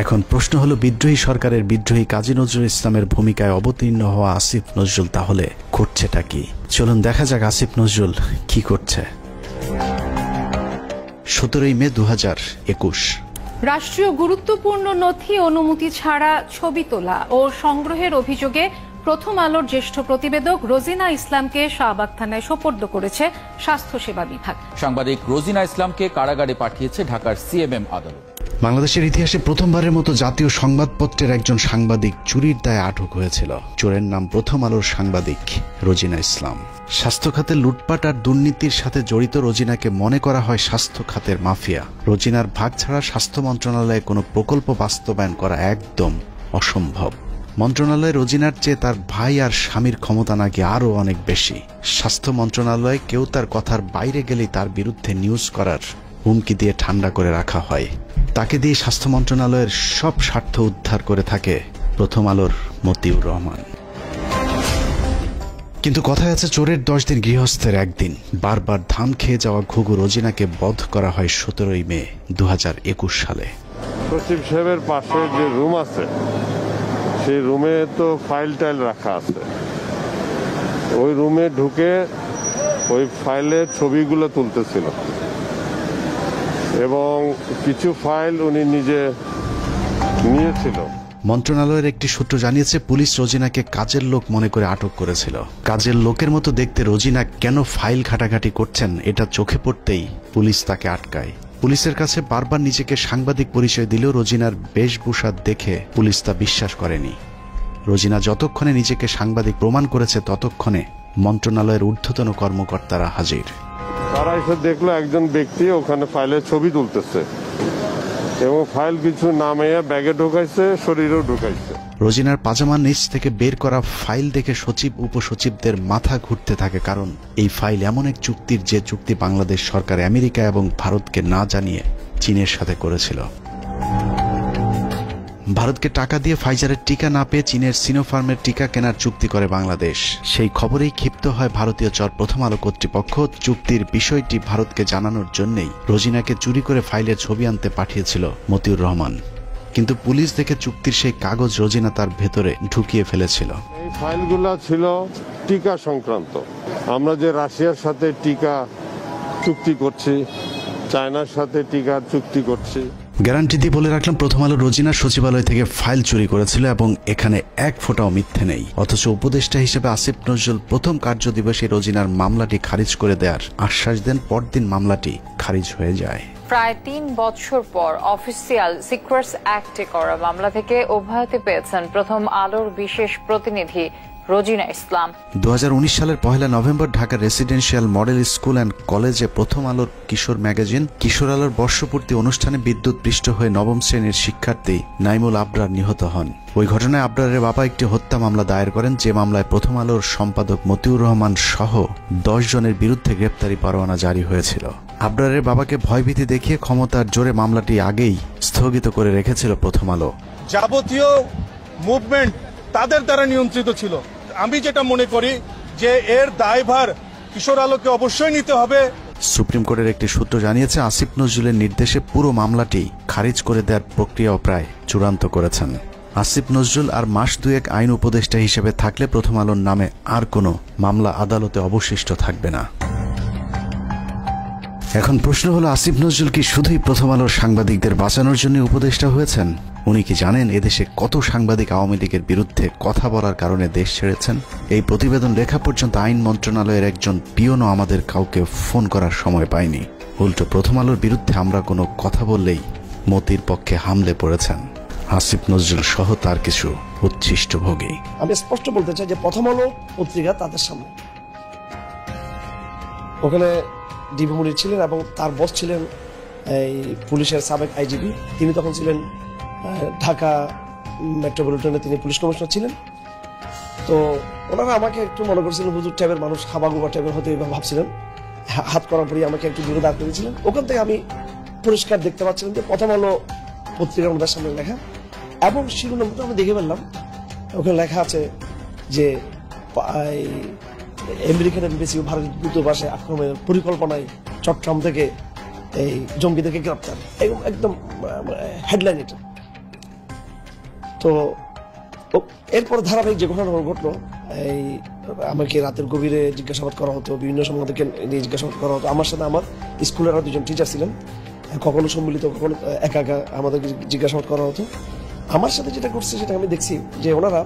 এখন প্রশ্ন হলো, বিদ্রোহী সরকারের বিদ্রোহী কাজী নজরুল ইসলামের ভূমিকায় অবতীর্ণ হওয়া আসিফ নজরুল তাহলে করছেটা কি? চলুন দেখা যাক আসিফ নজরুল কি করছে। 17 মে 2021। রাষ্ট্রীয় গুরুত্বপূর্ণ নথি অনুমতি ছাড়া ছবি তোলা ও সংগ্রহের অভিযোগে প্রথম আলোর জ্যেষ্ঠ প্রতিবেদক রোজিনা ইসলামকে শাহবাগ থানায় সোপর্দ করেছে স্বাস্থ্যসেবা বিভাগ। সাংবাদিক রোজিনা ইসলামকে কারাগারে পাঠিয়েছে ঢাকার সিএমএম আদালত। বাংলাদেশের ইতিহাসে প্রথমবারের মতো জাতীয় সংবাদপত্রের একজন সাংবাদিক চুরির দায়ে আটক হয়েছিল। চোরের নাম প্রথম আলোর সাংবাদিক রোজিনা ইসলাম। স্বাস্থ্য খাতে লুটপাট আর দুর্নীতির সাথে জড়িত রোজিনাকে মনে করা হয় স্বাস্থ্য খাতের মাফিয়া। রোজিনার ভাগ ছাড়া স্বাস্থ্য মন্ত্রণালয়ে কোনো প্রকল্প বাস্তবায়ন করা একদম অসম্ভব। মন্ত্রণালয়ে রোজিনার চেয়ে তার ভাই আর স্বামীর ক্ষমতা নাকি আরও অনেক বেশি। স্বাস্থ্য মন্ত্রণালয়ে কেউ তার কথার বাইরে গেলেই তার বিরুদ্ধে নিউজ করার হুমকি দিয়ে ঠান্ডা করে রাখা হয়। তাকে দিয়ে স্বাস্থ্য মন্ত্রণালয়ের সব স্বার্থ উদ্ধার করে থাকে প্রথম আলোর মতিউর রহমান। কিন্তু কথায় আছে, চোরের 10 দিন গৃহস্থের একদিন। বারবার ধান খেয়ে যাওয়া ঘুঘু রোজিনাকে বধ করা হয় 17 মে 2021 সালে। সচিব সাহেবের পাশে যে রুম আছে সেই রুমে তো ফাইল টাইল রাখা আছে। ওই রুমে ঢুকে ওই ফাইলের ছবিগুলো তুলতেছিল এবং কিছু ফাইল উনি নিজে নিয়েছিল। মন্ত্রণালয়ের একটি সূত্র জানিয়েছে, পুলিশ রোজিনাকে কাজের লোক মনে করে আটক করেছিল। কাজের লোকের মতো দেখতে রোজিনা কেন ফাইল ঘাটাঘাটি করছেন এটা চোখে পড়তেই পুলিশ তাকে আটকায়। পুলিশের কাছে বারবার নিজেকে সাংবাদিক পরিচয় দিলেও রোজিনার বেশভূষা দেখে পুলিশ তা বিশ্বাস করেনি। রোজিনা যতক্ষণে নিজেকে সাংবাদিক প্রমাণ করেছে ততক্ষণে মন্ত্রণালয়ের ঊর্ধ্বতন কর্মকর্তারা হাজির। তারা এসে দেখলো একজন ব্যক্তি ওখানে ফাইলের ছবি তুলতেছে এবং ফাইল কিছু নামিয়ে ব্যাগে ঢুকাইছে, শরীরেও ঢুকাইছে। রোজিনার পাজামার নিচ থেকে বের করা ফাইল দেখে সচিব উপসচিবদের মাথা ঘুরতে থাকে, কারণ এই ফাইল এমন এক চুক্তির যে চুক্তি বাংলাদেশ সরকার আমেরিকা এবং ভারতকে না জানিয়ে চীনের সাথে করেছিল। ভারতকে টাকা দিয়ে ফাইজারের টিকা না পেয়ে চীনের সিনোফার্মের টিকা কেনার চুক্তি করে বাংলাদেশ। সেই খবরেই ক্ষিপ্ত হয় ভারতীয় চর প্রথম আলো কর্তৃপক্ষ। চুক্তির বিষয়টি ভারতকে জানানোর জন্যই রোজিনাকে চুরি করে ফাইলের ছবি আনতে পাঠিয়েছিল মতিউর রহমান। কিন্তু পুলিশ দেখে চুক্তির সেই কাগজ রোজিনা তার ভেতরে ঢুকিয়ে ফেলেছিল। এই ফাইলগুলো ছিল টিকা সংক্রান্ত। আমরা যে রাশিয়ার সাথে টিকা চুক্তি করছি, চায়নার সাথে টিকার চুক্তি করছি। গ্যারান্টি দিয়ে বলে রাখলাম, প্রথম আলো রোজিনা সচিবালয় থেকে ফাইল চুরি করেছিল এবং এখানে এক ফোঁটাও মিথ্যে নেই। অথচ উপদেষ্টা হিসেবে আসিফ নজরুল প্রথম কার্যদিবসে রোজিনার মামলাটি খারিজ করে দেওয়ার আশ্বাস দেন। পরদিন মামলাটি খারিজ হয়ে যায়। প্রায় 3 বছর পর অফিসিয়াল সিক্রেটস অ্যাক্টে করা মামলা থেকে অব্যাহতি পেয়েছেন প্রথম আলোর বিশেষ প্রতিনিধি রোজিনা ইসলাম। 2019 সালের 1 নভেম্বর ঢাকার রেসিডেন্সিয়াল মডেল স্কুল অ্যান্ড কলেজে প্রথম আলোর কিশোর ম্যাগাজিন কিশোর আলোর বর্ষপূর্তি অনুষ্ঠানে বিদ্যুৎ পৃষ্ঠ হয়ে 9ম শ্রেণীর শিক্ষার্থী নাইমুল আবরার নিহত হন। ওই ঘটনায় আবরারের বাবা একটি হত্যা মামলা দায়ের করেন, যে মামলায় প্রথম আলোর সম্পাদক মতিউর রহমান সহ 10 জনের বিরুদ্ধে গ্রেপ্তারি পরোয়ানা জারি হয়েছিল। আবরারের বাবাকে ভয়ভীতি দেখিয়ে ক্ষমতার জোরে মামলাটি আগেই স্থগিত করে রেখেছিল প্রথম আলো। যাবতীয় মুভমেন্ট তাদের দ্বারা নিয়ন্ত্রিত ছিল। আমি যেটা মনে করি যে এর দায়ভার কিশোর আলোকে অবশ্যই নিতে হবে। সুপ্রিম কোর্টের একটি সূত্র জানিয়েছে, আসিফ নজরুলের নির্দেশে পুরো মামলাটি খারিজ করে দেওয়ার প্রক্রিয়াও প্রায় চূড়ান্ত করেছেন আসিফ নজরুল আর মাস দুয়েক আইন উপদেষ্টা হিসেবে থাকলে প্রথম আলোর নামে আর কোনো মামলা আদালতে অবশিষ্ট থাকবে না। এখন প্রশ্ন হলো, আসিফ নজরুল কি শুধুই প্রথম আলোর সাংবাদিকদের বাঁচানোর জন্য উপদেষ্টা হয়েছেন? উনি কি জানেন এদেশে কত সাংবাদিক আওয়ামী লীগের বিরুদ্ধে কথা বলার কারণে দেশ ছেড়েছেন? এই প্রতিবেদন লেখা পর্যন্ত আইন মন্ত্রণালয়ের একজন পিয়নও আমাদের কাউকে ফোন করার সময় পায়নি। উল্টো প্রথম আলোর বিরুদ্ধে আমরা কোনো কথা বললেই মতির পক্ষে হামলে পড়েছেন আসিফ নজরুল সহ তার কিছু উচ্ছিষ্টভোগী। আমি স্পষ্ট বলতে চাই যে প্রথম আলো পত্রিকা তাদের সামনে, ওখানে ডিবি মুনির ছিলেন এবং তার বস ছিলেন এই পুলিশের সাবেক আইজিপি, তিনি তখন ছিলেন ঢাকা মেট্রোপলিটনে, তিনি পুলিশ কমিশনার ছিলেন। তো ওনারা আমাকে একটু মনে করছিলেন হুজুর টাইপের মানুষ, হাবাগুবা টাইপের হতে ভাবছিলেন, হাত করার পরই আমাকে একটু দূরে দাঁড় করেছিলেন। ওখান থেকে আমি পরিষ্কার দেখতে পাচ্ছিলাম যে প্রথম আলো পত্রিকার আমাদের সামনে লেখা, এবং শিরোনামটা আমি দেখে ফেললাম, ওখানে লেখা আছে যে আমেরিকান এমবেসি ও ভারতের দূতাবাসে আক্রমণের পরিকল্পনায় চট্টগ্রাম থেকে এই জঙ্গিদেরকে গ্রেপ্তার, একদম হেডলাইন এটা। তো এরপর ধারাবাহিক যে ঘটনা ঘটলো, এই আমাকে রাতের গভীরে জিজ্ঞাসাবাদ করা হতো, বিভিন্ন সময় নিয়ে জিজ্ঞাসাবাদ করা হতো। আমার সাথে আমার স্কুলের আরো দুজন টিচার ছিলেন, কখনো সম্মিলিত কখনো একা একা আমাদেরকে জিজ্ঞাসাবাদ করা হতো। আমার সাথে যেটা করছে সেটা আমি দেখছি যে ওনারা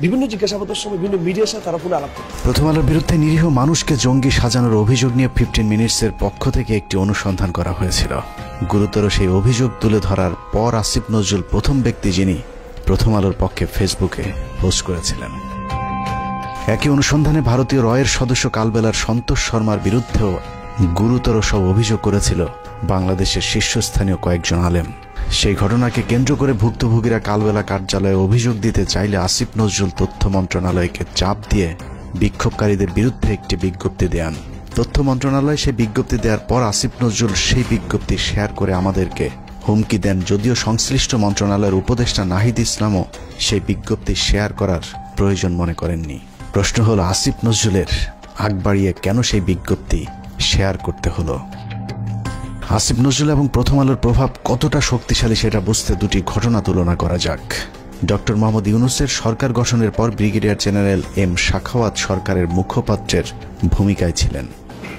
বিভিন্ন জিজ্ঞাসাবাদের সময় বিভিন্ন মিডিয়ার সাথে তারা পুরো আলাপ করত। প্রথম আলোর বিরুদ্ধে নিরীহ মানুষকে জঙ্গি সাজানোর অভিযোগ নিয়ে 15 মিনিটসের পক্ষ থেকে একটি অনুসন্ধান করা হয়েছিল। গুরুতর সেই অভিযোগ তুলে ধরার পর আসিফ নজরুল প্রথম ব্যক্তি যিনি প্রথম আলোর পক্ষে ফেসবুকে পোস্ট করেছিলেন। একই অনুসন্ধানে ভারতীয় রয়ের সদস্য কালবেলার সন্তোষ শর্মার বিরুদ্ধেও গুরুতর সব অভিযোগ করেছিল বাংলাদেশের শীর্ষস্থানীয় কয়েকজন আলেম। সেই ঘটনাকে কেন্দ্র করে ভুক্তভোগীরা কালবেলা কার্যালয়ে অভিযোগ দিতে চাইলে আসিফ নজরুল তথ্য মন্ত্রণালয়কে চাপ দিয়ে বিক্ষোভকারীদের বিরুদ্ধে একটি বিজ্ঞপ্তি দেন। তথ্য মন্ত্রণালয় সেই বিজ্ঞপ্তি দেওয়ার পর আসিফ নজরুল সেই বিজ্ঞপ্তি শেয়ার করে আমাদেরকে হুমকি দেন, যদিও সংশ্লিষ্ট মন্ত্রণালয়ের উপদেষ্টা নাহিদ ইসলামও সেই বিজ্ঞপ্তি শেয়ার করার প্রয়োজন মনে করেননি। প্রশ্ন হলো, আসিফ নজরুলের আগ বাড়িয়ে কেন সেই বিজ্ঞপ্তি শেয়ার করতে হলো? আসিফ নজরুল এবং প্রথম আলোর প্রভাব কতটা শক্তিশালী সেটা বুঝতে দুটি ঘটনা তুলনা করা যাক। ডক্টর মোহাম্মদ ইউনূসের সরকার গঠনের পর ব্রিগেডিয়ার জেনারেল এম সাখাওয়াত সরকারের মুখপাত্রের ভূমিকায় ছিলেন।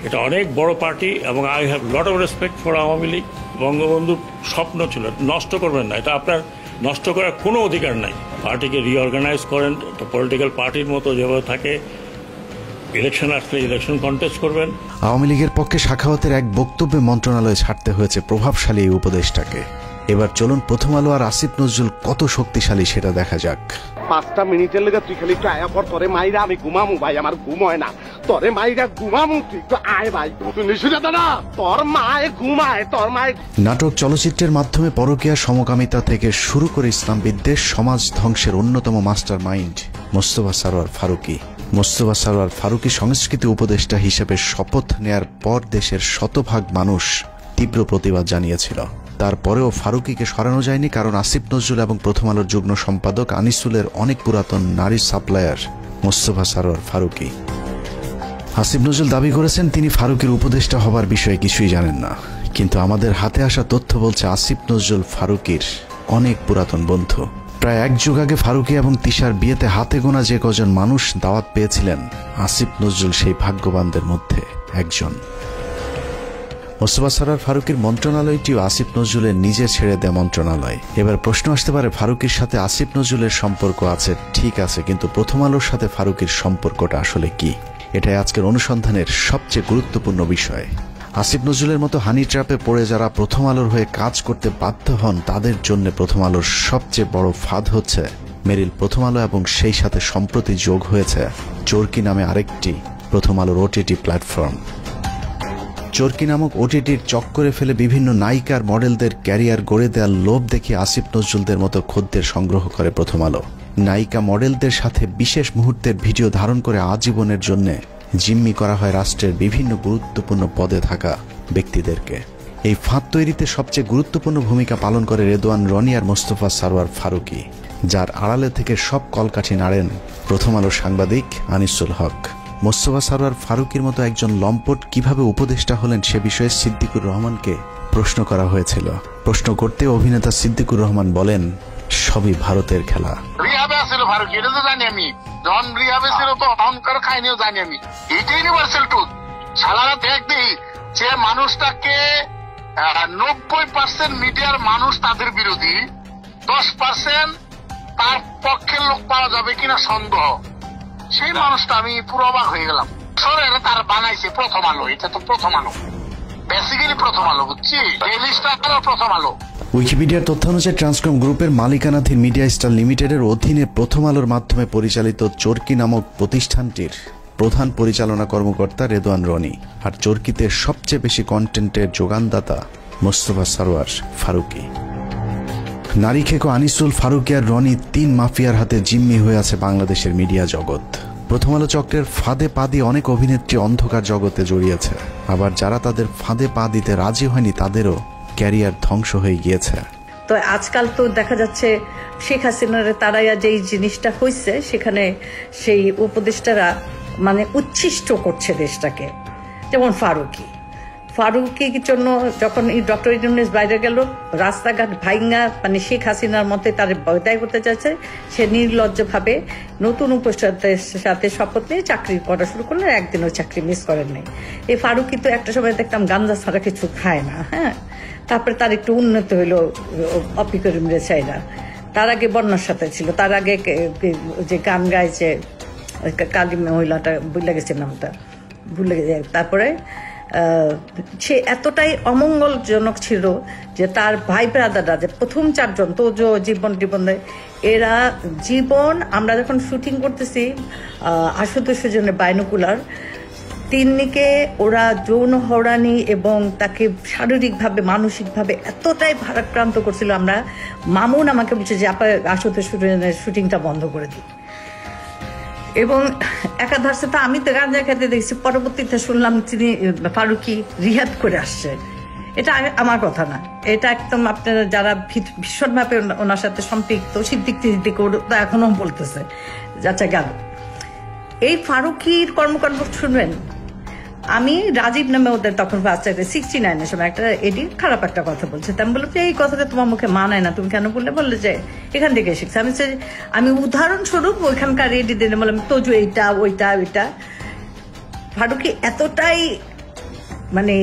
এটা অনেক বড় পার্টি এবং I have lot of respect for Awami League. বঙ্গবন্ধুর স্বপ্ন ছিল নষ্ট করবেন না, এটা আপনার নষ্ট করার কোনো অধিকার নাই। পার্টিকে রিঅর্গানাইজ করেন, একটা পলিটিক্যাল পার্টির মতো যেভাবে থাকে, ইলেকশন আসলে ইলেকশন কন্টেস্ট করবেন। আওয়ামী লীগের পক্ষে সাখাওয়াতের এক বক্তব্যে মন্ত্রণালয়ে ছাড়তে হয়েছে প্রভাবশালী এই উপদেষ্টাকে। এবার চলুন প্রথম আলো আর আসিফ নজরুল কত শক্তিশালী সেটা দেখা যাক। 5টা মিনিটের লেগে তুই খালি একটু আয়া পর, তোরে মাইরা আমি ঘুমামু ভাই, আমার ঘুম হয় না, তোরে মাইরা ঘুমামু, তুই একটু আয় ভাই, তুই নিশুনে দাদা তোর মায়ে ঘুমায়, তোর মায়ে। নাটক চলচ্চিত্রের মাধ্যমে পরকীয়া সমকামিতা থেকে শুরু করে ইসলাম বিদ্বেষ, সমাজ ধ্বংসের অন্যতম মাস্টার মাইন্ড মোস্তফা সরোয়ার ফারুকী। মোস্তফা সরোয়ার ফারুকী সংস্কৃতি উপদেষ্টা হিসেবে শপথ নেয়ার পর দেশের শতভাগ মানুষ তীব্র প্রতিবাদ জানিয়েছিল। তারপরেও ফারুকীকে সরানো যায়নি, কারণ আসিফ নজরুল এবং প্রথম আলোর যুগ্ম সম্পাদক আনিসুলের অনেক পুরাতন নারী সাপ্লায়ার মোস্তফা সরোয়ার ফারুকী। আসিফ নজরুল দাবি করেছেন তিনি ফারুকীর উপদেষ্টা হবার বিষয়ে কিছুই জানেন না, কিন্তু আমাদের হাতে আসা তথ্য বলছে আসিফ নজরুল ফারুকীর অনেক পুরাতন বন্ধু। প্রায় এক যুগ আগে ফারুকী এবং তিশার বিয়েতে হাতে গোনা যে কজন মানুষ দাওয়াত পেয়েছিলেন, আসিফ নজরুল সেই ভাগ্যবানদের মধ্যে একজন। মোস্তফা সরোয়ার ফারুকীর মন্ত্রণালয়টিও আসিফ নজরুলের নিজে ছেড়ে দেয় মন্ত্রণালয়। এবার প্রশ্ন আসতে পারে, ফারুকীর সাথে আসিফ নজরুলের সম্পর্ক আছে ঠিক আছে, কিন্তু প্রথম আলোর সাথে ফারুকীর সম্পর্কটা আসলে কি? এটাই আজকের অনুসন্ধানের সবচেয়ে গুরুত্বপূর্ণ বিষয়। আসিফ নজরুলের মতো হানি ট্র্যাপে পড়ে যারা প্রথম আলোর হয়ে কাজ করতে বাধ্য হন, তাদের জন্য প্রথম আলোর সবচেয়ে বড় ফাঁদ হচ্ছে মেরিল প্রথম আলো, এবং সেই সাথে সম্প্রতি যোগ হয়েছে চরকি নামে আরেকটি প্রথম আলোর ওটিটি প্ল্যাটফর্ম। চরকি নামক ওটিটির চক্করে ফেলে বিভিন্ন নায়িকার মডেলদের ক্যারিয়ার গড়ে দেওয়ার লোভ দেখে আসিফ নজরুলদের মতো খদ্দের সংগ্রহ করে প্রথম আলো। নায়িকা মডেলদের সাথে বিশেষ মুহূর্তের ভিডিও ধারণ করে আজীবনের জন্য জিম্মি করা হয় রাষ্ট্রের বিভিন্ন গুরুত্বপূর্ণ পদে থাকা ব্যক্তিদেরকে। এই ফাঁদ তৈরিতে সবচেয়ে গুরুত্বপূর্ণ ভূমিকা পালন করে রেদওয়ান রনি আর মোস্তফা সরোয়ার ফারুকী, যার আড়ালে থেকে সব কলকাঠি নাড়েন প্রথম আলোর সাংবাদিক আনিসুল হক। মোস্তফা সরোয়ার ফারুকীর মতো একজন লম্পট কিভাবে উপদেষ্টা হলেন সে বিষয়ে সিদ্দিকুর রহমানকে প্রশ্ন করা হয়েছিল। প্রশ্ন করতে অভিনেতা সিদ্দিকুর রহমান বলেন, সবই ভারতের খেলা। রিহাবে আছিল ফারুক, এটা তো জানি আমি। যখন রিহাবে ছিল তো অহংকার খাইনিও জানি আমি। এটা ইউনিভার্সাল ট্রুথ। সালারা দেখবি যে মানুষটাকে 90% মিডিয়ার মানুষ তাদের বিরোধী, 10% তার পক্ষের লোক পাওয়া যাবে কিনা সন্দেহ। সেই মানুষটা আমি পুরো অবাক হয়ে গেলাম। সরে তার বানাইছে প্রথম আলো, এটা তো প্রথম আলো, বেসিক্যালি প্রথম আলো, বুঝছি? এই লিস্টটা প্রথম আলো। উইকিপিডিয়ার তথ্য অনুযায়ী ট্রান্সকম গ্রুপের মালিকানাধীন মিডিয়া স্টার লিমিটেডের অধীনে প্রথম আলোর মাধ্যমে পরিচালিত চরকি নামক প্রতিষ্ঠানটির প্রধান পরিচালনা কর্মকর্তা রেদওয়ান রনি, আর চরকিতে সবচেয়ে বেশি কন্টেন্টের যোগানদাতা মোস্তফা সরওয়ার ফারুকী। নারী খেকো আনিসুল, ফারুকী আর রনি 3 মাফিয়ার হাতে জিম্মি হয়ে আছে বাংলাদেশের মিডিয়া জগৎ। প্রথম আলো চক্রের ফাঁদে পা দিয়ে অনেক অভিনেত্রী অন্ধকার জগতে জড়িয়েছে, আবার যারা তাদের ফাঁদে পা দিতে রাজি হয়নি তাদেরও ক্যারিয়ার ধ্বংস হয়ে গিয়েছে। তো আজকাল তো দেখা যাচ্ছে শেখ হাসিনার তারাইয়া যেই জিনিসটা হয়েছে, সেখানে সেই উপদেষ্টারা মানে উচ্ছিষ্ট করছে দেশটাকে। যেমন ফারুকীর জন্য যখন এই ডক্টর ইউনূস বাইরে গেল, রাস্তাঘাট ভাইঙ্গা মানে শেখ হাসিনার মতে তার বয়দায় করতে চাইছে, সে নির্লজ্জভাবে নতুন উপদেষ্টাদের সাথে শপথ নিয়ে চাকরি করা শুরু করলেন, একদিনও চাকরি মিস করেন নাই। এই ফারুকী তো একটা সময় দেখতাম গাঞ্জা ছাড়া কিছু খায় না, হ্যাঁ। তারপরে তার একটু উন্নত হইলো অপিকরিম রেসাইরা, তার আগে বন্যার সাথে ছিল, তার আগে যে গান গাইছে কালী মহিলাটা ভুলে গেছে নামটা, ভুলে গেছে। তারপরে সে এতটাই অমঙ্গলজনক ছিল যে তার ভাই ব্রাদাররা যে প্রথম 4 জন তো জীবন এরা জীবন, আমরা যখন শুটিং করতেছি আশুতোষ জনের বাইনোকুলার, তিন্নিকে ওরা যৌন হয়রানি এবং তাকে শারীরিকভাবে মানসিকভাবে এতটাই ভারাক্রান্ত করছিল। আমরা মামুন আমাকে বলছে যে আপনার আশুতোষ শুটিংটা বন্ধ করে দিই, এবং একাধারে তো আমি তো গাঁজা খেতে দেখছি, পরবর্তীতে শুনলাম তিনি ফারুকী রিহাব করে আসছে। এটা আমার কথা না, এটা একদম আপনারা যারা ভীষণভাবে ওনার সাথে সম্পৃক্ত সিদ্দিক এখনো বলতেছে। আচ্ছা গেল এই ফারুকীর কর্মকাণ্ড শুনবেন। আমি রাজীব নামে ওদের তখন 69-এর সময় একটা এডি খারাপ একটা কথা বলছে, আমি বললাম যে এই কথাটা তোমার মুখে মানায় না, তুমি কেন বললে যে এখান থেকে শিখছে। আমি উদাহরণস্বরূপ ওইখানকার এডি দিনে বললাম তোজু এইটা ওইটা ওইটা। ফারুকী এতটাই মানে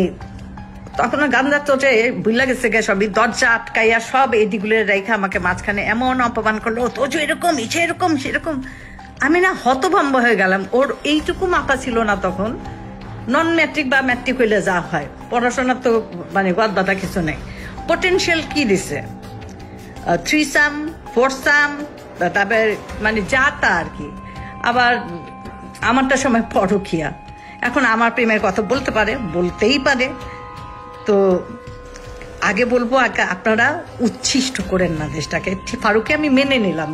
তখন গান্ধা চোটে ভুলে গেছে গে, সবই দরজা আটকাইয়া সব এডিগুলো রেখে আমাকে মাঝখানে এমন অপমান করলো, তোজু এরকম সেরকম সেরকম। আমি না হতভম্ব হয়ে গেলাম। ওর এইটুকু মাথা ছিল না তখন, নন ম্যাট্রিক বা ম্যাট্রিক হইলে যা হয়, পড়াশোনার তো মানে গদ বাধা কিছু নেই। পটেনশিয়াল কি দিছে, 3 সাম 4 সাম, তারপরে মানে যা তা আর কি। আবার আমারটা সময় পরকিয়া, এখন আমার প্রেমের কথা বলতে পারে, বলতেই পারে। তো আগে বলবো আপনারা উচ্ছিষ্ট করেন না দেশটাকে। ফারুকী আমি মেনে নিলাম,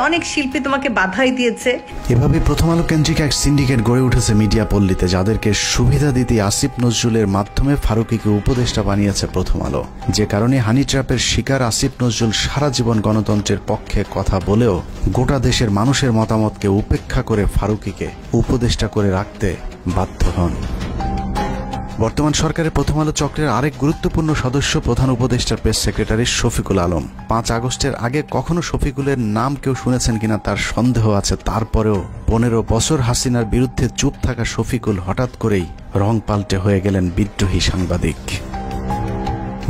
অনেক শিল্পী তোমাকে বাধাই দিয়েছে। এভাবে প্রথম আলো কেন্দ্রিক এক সিন্ডিকেট গড়ে উঠেছে মিডিয়া পল্লীতে, যাদেরকে সুবিধা দিতে আসিফ নজরুলের মাধ্যমে ফারুকীকে উপদেষ্টা বানিয়েছে প্রথম আলো। যে কারণে হানি ট্র্যাপের শিকার আসিফ নজরুল সারা জীবন গণতন্ত্রের পক্ষে কথা বলেও গোটা দেশের মানুষের মতামতকে উপেক্ষা করে ফারুকীকে উপদেষ্টা করে রাখতে বাধ্য হন। বর্তমান সরকারের প্রথম আলো চক্রের আরেক গুরুত্বপূর্ণ সদস্য প্রধান উপদেষ্টার প্রেস সেক্রেটারি শফিকুল আলম। 5 আগস্টের আগে কখনো শফিকুলের নাম কেউ শুনেছেন কিনা তার সন্দেহ আছে। তারপরেও 15 বছর হাসিনার বিরুদ্ধে চুপ থাকা শফিকুল হঠাৎ করেই রং পাল্টে হয়ে গেলেন বিদ্রোহী সাংবাদিক।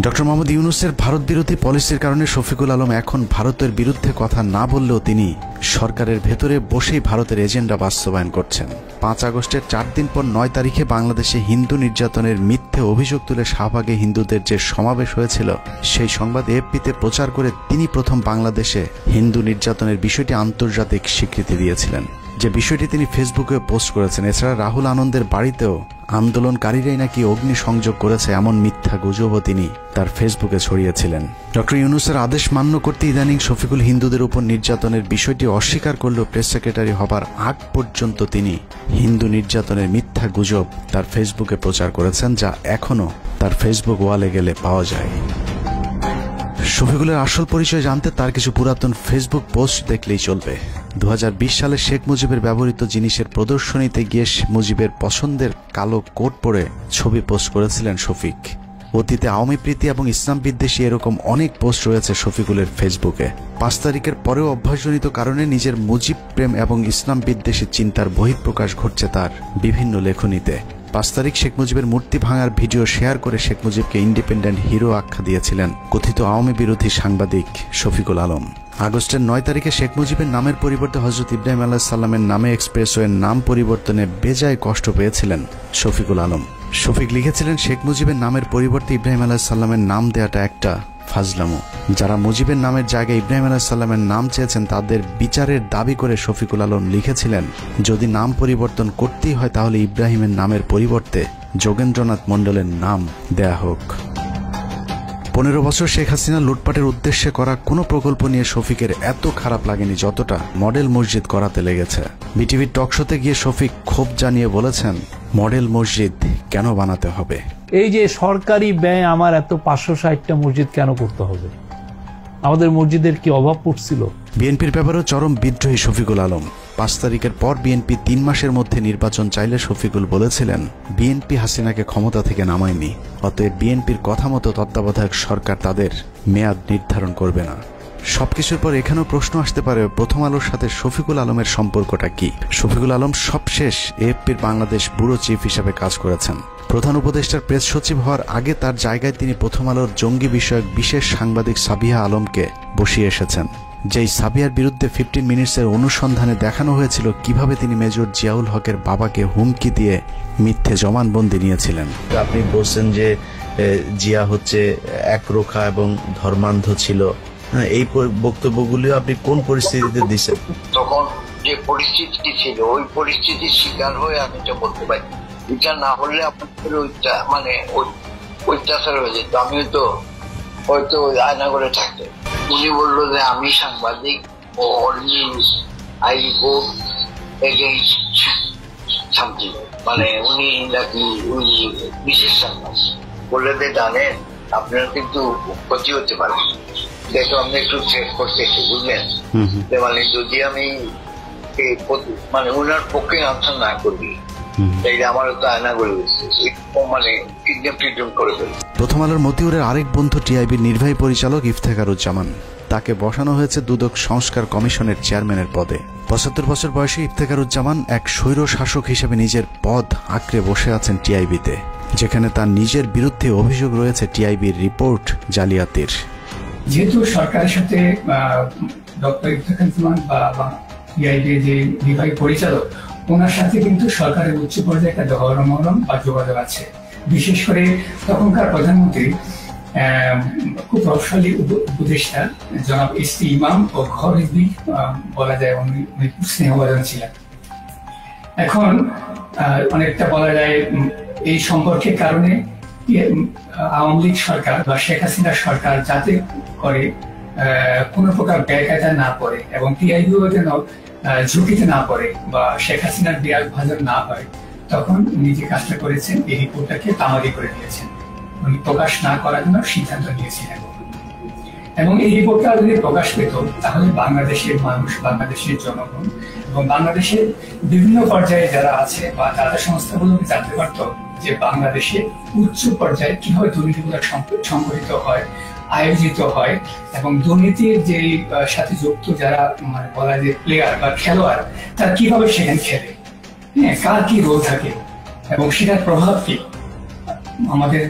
ডক্টর মোহাম্মদ ইউনূসের ভারত বিরোধী পলিসির কারণে শফিকুল আলম এখন ভারতের বিরুদ্ধে কথা না বললেও তিনি সরকারের ভেতরে বসেই ভারতের এজেন্ডা বাস্তবায়ন করছেন। 5 আগস্টের 4 দিন পর 9 তারিখে বাংলাদেশে হিন্দু নির্যাতনের মিথ্যে অভিযোগ তুলে শাহবাগে হিন্দুদের যে সমাবেশ হয়েছিল, সেই সংবাদ এএফপিতে প্রচার করে তিনি প্রথম বাংলাদেশে হিন্দু নির্যাতনের বিষয়টি আন্তর্জাতিক স্বীকৃতি দিয়েছিলেন, যে বিষয়টি তিনি ফেসবুকে পোস্ট করেছেন। এছাড়া রাহুল আনন্দের বাড়িতেও আন্দোলনকারীরাই নাকি অগ্নি সংযোগ করেছে এমন মিথ্যা গুজবও তিনি তার ফেসবুকে ছড়িয়েছিলেন। ডক্টর ইউনূসের আদেশ মান্য করতে ইদানিং শফিকুল হিন্দুদের উপর নির্যাতনের বিষয়টি অস্বীকার করলেও প্রেস সেক্রেটারি হবার আগ পর্যন্ত তিনি হিন্দু নির্যাতনের মিথ্যা গুজব তার ফেসবুকে প্রচার করেছেন, যা এখনো তার ফেসবুক ওয়ালে গেলে পাওয়া যায়। শফিকুলের আসল পরিচয় জানতে তার কিছু পুরাতন ফেসবুক পোস্ট দেখলেই চলবে। 2020 সালে শেখ মুজিবের ব্যবহৃত জিনিসের প্রদর্শনীতে গিয়ে মুজিবের পছন্দের কালো কোট পরে ছবি পোস্ট করেছিলেন শফিক। অতীতে আওয়ামী প্রীতি এবং ইসলাম বিদ্বেষী এরকম অনেক পোস্ট রয়েছে শফিকুলের ফেসবুকে। 5 তারিখের পরেও অভ্যাসজনিত কারণে নিজের মুজিব প্রেম এবং ইসলাম বিদ্বেষী চিন্তার বহিঃপ্রকাশ ঘটছে তার বিভিন্ন লেখনীতে। 5 তারিখ শেখ মুজিবের মূর্তি ভাঙার ভিডিও শেয়ার করে শেখ মুজিবকে ইন্ডিপেন্ডেন্ট হিরো আখ্যা দিয়েছিলেন কথিত আওয়ামী বিরোধী সাংবাদিক শফিকুল আলম। আগস্টের 9 তারিখে শেখ মুজিবের নামের পরিবর্তে হযরত ইব্রাহিম আলাইহিস সালামের নামে এক্সপ্রেসওয়ের নাম পরিবর্তনে বেজায় কষ্ট পেয়েছিলেন শফিকুল আলম। শফিক লিখেছিলেন, শেখ মুজিবের নামের পরিবর্তে ইব্রাহিম আলাইহিস সালামের নাম দেওয়াটা একটা ফাজলামো। যারা মুজিবের নামের জায়গায় ইব্রাহিম আলাইহিস সালামের নাম চেয়েছেন তাদের বিচারের দাবি করে শফিকুল আলম লিখেছিলেন, যদি নাম পরিবর্তন করতেই হয় তাহলে ইব্রাহিমের নামের পরিবর্তে যোগেন্দ্রনাথ মণ্ডলের নাম দেয়া হোক। 15 বছর শেখ হাসিনা লুটপাটের উদ্দেশ্যে করা কোনো প্রকল্প নিয়ে শফিকের এত খারাপ লাগেনি যতটা মডেল মসজিদ করাতে লেগেছে। বিটিভির টকশোতে গিয়ে শফিক ক্ষোভ জানিয়ে বলেছেন, মডেল মসজিদ কেন বানাতে হবে? এই যে সরকারি ব্যয় আমার এত 560টা মসজিদ কেন করতে হবে? আমাদের মসজিদের কি অভাব পড়ছিল? বিএনপির ব্যাপারেও চরম বিদ্রোহী শফিকুল আলম। 5 তারিখের পর বিএনপি 3 মাসের মধ্যে নির্বাচন চাইলে শফিকুল বলেছিলেন, বিএনপি হাসিনাকে ক্ষমতা থেকে নামায়নি, অতএব বিএনপির কথা মতো তত্ত্বাবধায়ক সরকার তাদের মেয়াদ নির্ধারণ করবে না। সবকিছুর পর এখানেও প্রশ্ন আসতে পারে, প্রথম আলোর সাথে শফিকুল আলমের সম্পর্কটা কি? শফিকুল আলম সবশেষ এএফপির বাংলাদেশ ব্যুরো চিফ হিসাবে কাজ করেছেন। প্রধান উপদেষ্টার প্রেস সচিব হওয়ার আগে তার জায়গায় তিনি প্রথম আলোর জঙ্গি বিষয়ক বিশেষ সাংবাদিক সাবিহা আলমকে বসিয়ে এসেছেন। যেই সাবিয়ার বিরুদ্ধে 15 মিনিটসের অনুসন্ধানে দেখানো হয়েছিল কিভাবে তিনি মেজর জিয়াউল হকের বাবাকে হুমকি দিয়ে মিথ্যে জবানবন্দি নিয়েছিলেন। আপনি বলছেন যে জিয়া হচ্ছে একরোখা এবং ধর্মান্ধ ছিল, এই বক্তব্যগুলি আপনি কোন পরিস্থিতিতে দিচ্ছেন? তখন যে পরিস্থিতি ছিল ওই পরিস্থিতির শিকার হয়ে আমি এটা বলতে পারি। এটা না হলে আপনাদের ওইটা মানে অত্যাচার হয়ে যেত, আমিও তো হয়তো আয়না করে থাকতেন। উনি বললো যে আমি সাংবাদিক ও news I report against something, মানে উনি নাকি উনি বিশেষ সাংবাদিক বলে যে জানেন আপনার কিন্তু ক্ষতি হতে পারে, দেখো আমি একটু চেক করতেছি, বুঝলেন? মানে যদি আমি মানে ওনার পক্ষে আনসার না করি প্রথম আলোর মতিউরের আরেক বন্ধু টিআইবির নির্বাহী পরিচালক ইফতেখারুজ্জামান, তাকে বসানো হয়েছে দুদক সংস্কার কমিশনের চেয়ারম্যানের পদে। 75 বছর বয়সী ইফতেখারুজ্জামান এক স্বৈর শাসক হিসেবে নিজের পদ আঁকড়ে বসে আছেন টিআইবিতে, যেখানে তার নিজের বিরুদ্ধে অভিযোগ রয়েছে টিআইবির রিপোর্ট জালিয়াতির। যেহেতু সরকারের সাথে ডক্টর ইফতেখারুজ্জামান বা টিআইবির যে নির্বাহী পরিচালক, ওনার সাথে কিন্তু সরকারের উচ্চ পর্যায়ে একটা ধর্মমরম বা যোগাযোগ আছে। বিশেষ করে তখনকার প্রধানমন্ত্রী খুব প্রভাবশালী উপদেষ্টা জনাব এসটি ইমাম ও ঘর রিজভী বলা যায় উনি খুব স্নেহভাজন ছিলেন। এখন অনেকটা বলা যায় এই সম্পর্কের কারণে আওয়ামী লীগ সরকার বা শেখ হাসিনার সরকার যাতে করে কোনো প্রকার ব্যয়কায়দা না পড়ে এবং টিআইবিও যেন ঝুঁকিতে না পড়ে বা শেখ হাসিনার বিরাট ভাজন না হয়, তখন উনি যে কাজটা করেছেন এই রিপোর্টটাকে তামাদি করে দিয়েছেন, উনি প্রকাশ না করার জন্য সিদ্ধান্ত নিয়েছিলেন। এবং এই রিপোর্টটা যদি প্রকাশ পেত তাহলে বাংলাদেশের মানুষ, বাংলাদেশের জনগণ এবং বাংলাদেশের বিভিন্ন পর্যায়ে যারা আছে বা দাতা সংস্থাগুলো জানতে পারত যে বাংলাদেশে উচ্চ পর্যায়ে কিভাবে দুর্নীতিগুলো সংগঠিত হয়, আয়োজিত হয় এবং দুর্নীতির যে সাথে যুক্ত যারা মানে বলা যায় প্লেয়ার বা খেলোয়াড়, তারা কিভাবে সেখানে খেলে, কার কি রোল থাকে এবং সেটার প্রভাব কি আমাদের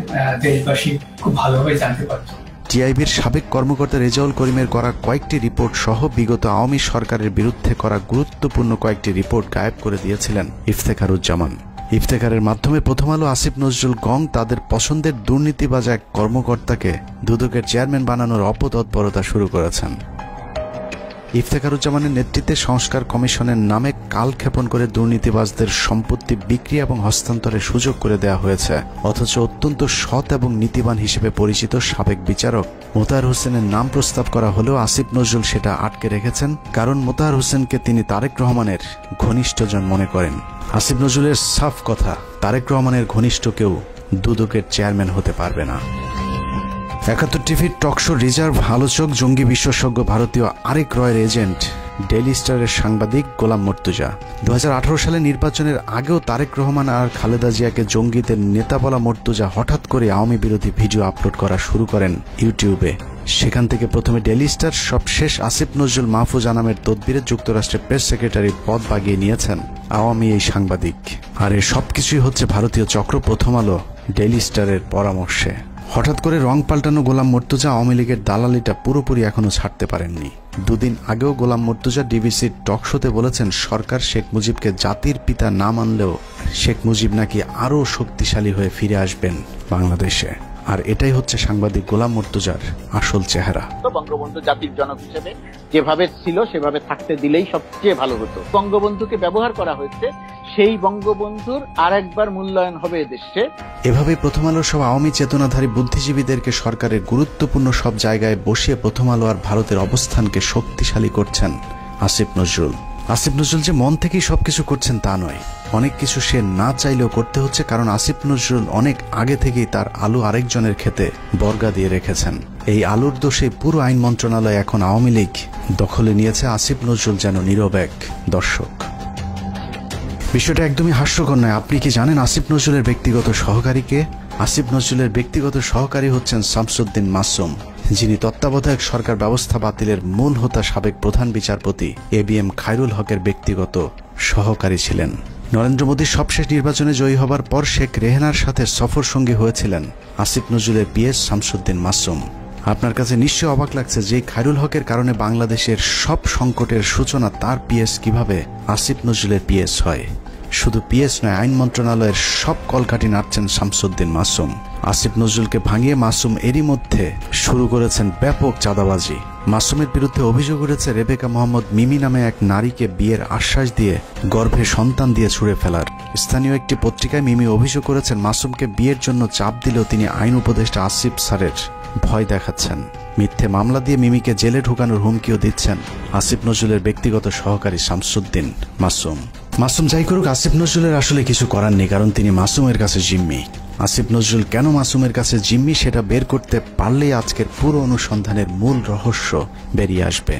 দেশবাসী খুব ভালোভাবে জানতে পারত। টিআইবির সাবেক কর্মকর্তা রেজাউল করিমের করা কয়েকটি রিপোর্ট সহ বিগত আওয়ামী সরকারের বিরুদ্ধে করা গুরুত্বপূর্ণ কয়েকটি রিপোর্ট গায়েব করে দিয়েছিলেন ইফতেখারুজ্জামান। ইফতেখারের মাধ্যমে প্রথম আলো আসিফ নজরুল গং তাদের পছন্দের দুর্নীতিবাজ এক কর্মকর্তাকে দুদকের চেয়ারম্যান বানানোর অপতৎপরতা শুরু করেছেন। ইফতেখারুজ্জামানের নেতৃত্বে সংস্কার কমিশনের নামে কালক্ষেপণ করে দুর্নীতিবাজদের সম্পত্তি বিক্রি এবং হস্তান্তরের সুযোগ করে দেওয়া হয়েছে, অথচ অত্যন্ত সৎ এবং নীতিবান হিসেবে পরিচিত সাবেক বিচারক মোতাহার হোসেনের নাম প্রস্তাব করা হলেও আসিফ নজরুল সেটা আটকে রেখেছেন, কারণ মোতাহার হোসেনকে তিনি তারেক রহমানের ঘনিষ্ঠজন মনে করেন। আসিফ নজরুলের সাফ কথা, তারেক রহমানের ঘনিষ্ঠ কেউ দুদকের চেয়ারম্যান হতে পারবে না। 71 টিভির টকশো রিজার্ভ আলোচক, জঙ্গি বিশেষজ্ঞ, ভারতীয় আরেক রয়ের এজেন্ট ডেইলি স্টারের সাংবাদিক গোলাম মর্তুজা। 2018 সালে নির্বাচনের আগেও তারেক রহমান আর খালেদা জিয়াকে জঙ্গিদের নেতা বলা মর্তুজা হঠাৎ করে আওয়ামী বিরোধী ভিডিও আপলোড করা শুরু করেন ইউটিউবে। সেখান থেকে প্রথমে ডেইলি স্টার, সবশেষ আসিফ নজরুল মাহফুজ আনামের তদবিরে যুক্তরাষ্ট্রের প্রেস সেক্রেটারির পদ বাগিয়ে নিয়েছেন আওয়ামী এই সাংবাদিক। আর এর সবকিছুই হচ্ছে ভারতীয় চক্র প্রথম আলো ডেইলি স্টারের পরামর্শে। হঠাৎ করে রং পাল্টানো গোলাম মর্তুজা আওয়ামী লীগের দালালিটা পুরোপুরি এখনো ছাড়তে পারেননি। দুদিন আগেও গোলাম মর্তুজা ডিবিসির টক শোতে বলেছেন সরকার শেখ মুজিবকে জাতির পিতা না মানলেও শেখ মুজিব নাকি আরও শক্তিশালী হয়ে ফিরে আসবেন বাংলাদেশে। আর এটাই হচ্ছে সাংবাদিক গোলাম মর্তুজার আসল চেহারা। বঙ্গবন্ধু জাতির জনক হিসেবে যেভাবে ছিল সেভাবে থাকতে দিলেই সবচেয়ে ভালো হতো। বঙ্গবন্ধুকে ব্যবহার করা হয়েছে, সেই বঙ্গবন্ধুর আরেকবার মূল্যায়ন হবে এদেশে। এভাবেই প্রথম আলোর সব আওয়ামী চেতনাধারী বুদ্ধিজীবীদেরকে সরকারের গুরুত্বপূর্ণ সব জায়গায় বসিয়ে প্রথম আলো আর ভারতের অবস্থানকে শক্তিশালী করছেন আসিফ নজরুল। আসিফ নজরুল যে মন থেকেই সবকিছু করছেন তা নয়, অনেক কিছু সে না চাইলেও করতে হচ্ছে, কারণ আসিফ নজরুল অনেক আগে থেকেই তার আলু আরেকজনের ক্ষেতে বর্গা দিয়ে রেখেছেন। এই আলুর দোষে পুরো আইন মন্ত্রণালয় এখন আওয়ামী লীগ দখলে নিয়েছে। আসিফ নজরুল যেন নীরব এক দর্শক। বিষয়টা একদমই হাস্যকর নয়। আপনি কি জানেন আসিফ নজরুলের ব্যক্তিগত সহকারীকে? আসিফ নজরুলের ব্যক্তিগত সহকারী হচ্ছেন শামসুদ্দিন মাসুম, যিনি তত্ত্বাবধায়ক সরকার ব্যবস্থা বাতিলের মূল হোতা সাবেক প্রধান বিচারপতি ABM খায়রুল হকের ব্যক্তিগত সহকারী ছিলেন। নরেন্দ্র মোদীর সবশেষ নির্বাচনে জয়ী হবার পর শেখ রেহানার সাথে সফর সঙ্গী হয়েছিলেন আসিফ নজরুলের PS শামসুদ্দিন মাসুম। আপনার কাছে নিশ্চয় অবাক লাগছে যে খায়রুল হকের কারণে বাংলাদেশের সব সংকটের সূচনা তার PS কিভাবে আসিফ নজরুলের PS হয়। শুধু PS নয়, আইন মন্ত্রণালয়ের সব কলকাঠি নাড়ছেন শামসুদ্দিন মাসুম। আসিফ নজরুলকে ভাঙিয়ে মাসুম এরই মধ্যে শুরু করেছেন ব্যাপক চাঁদাবাজি। মাসুমের বিরুদ্ধে অভিযোগ উঠেছে রেবেকা মোহাম্মদ মিমি নামে এক নারীকে বিয়ের আশ্বাস দিয়ে গর্ভে সন্তান দিয়ে ছুঁড়ে ফেলার। স্থানীয় একটি পত্রিকায় মিমি অভিযোগ করেছেন মাসুমকে বিয়ের জন্য চাপ দিলেও তিনি আইন উপদেষ্টা আসিফ স্যারের ভয় দেখাচ্ছেন। মিথ্যে মামলা দিয়ে মিমিকে জেলে ঢুকানোর হুমকিও দিচ্ছেন আসিফ নজরুলের ব্যক্তিগত সহকারী শামসুদ্দিন মাসুম। মাসুম যাই করুক, আসিফ নজরুলের আসলে কিছু করার নেই, কারণ তিনি মাসুমের কাছে জিম্মি। আসিফ নজরুল কেন মাসুমের কাছে জিম্মি সেটা বের করতে পারলেই আজকের পুরো অনুসন্ধানের মূল রহস্য বেরিয়ে আসবে।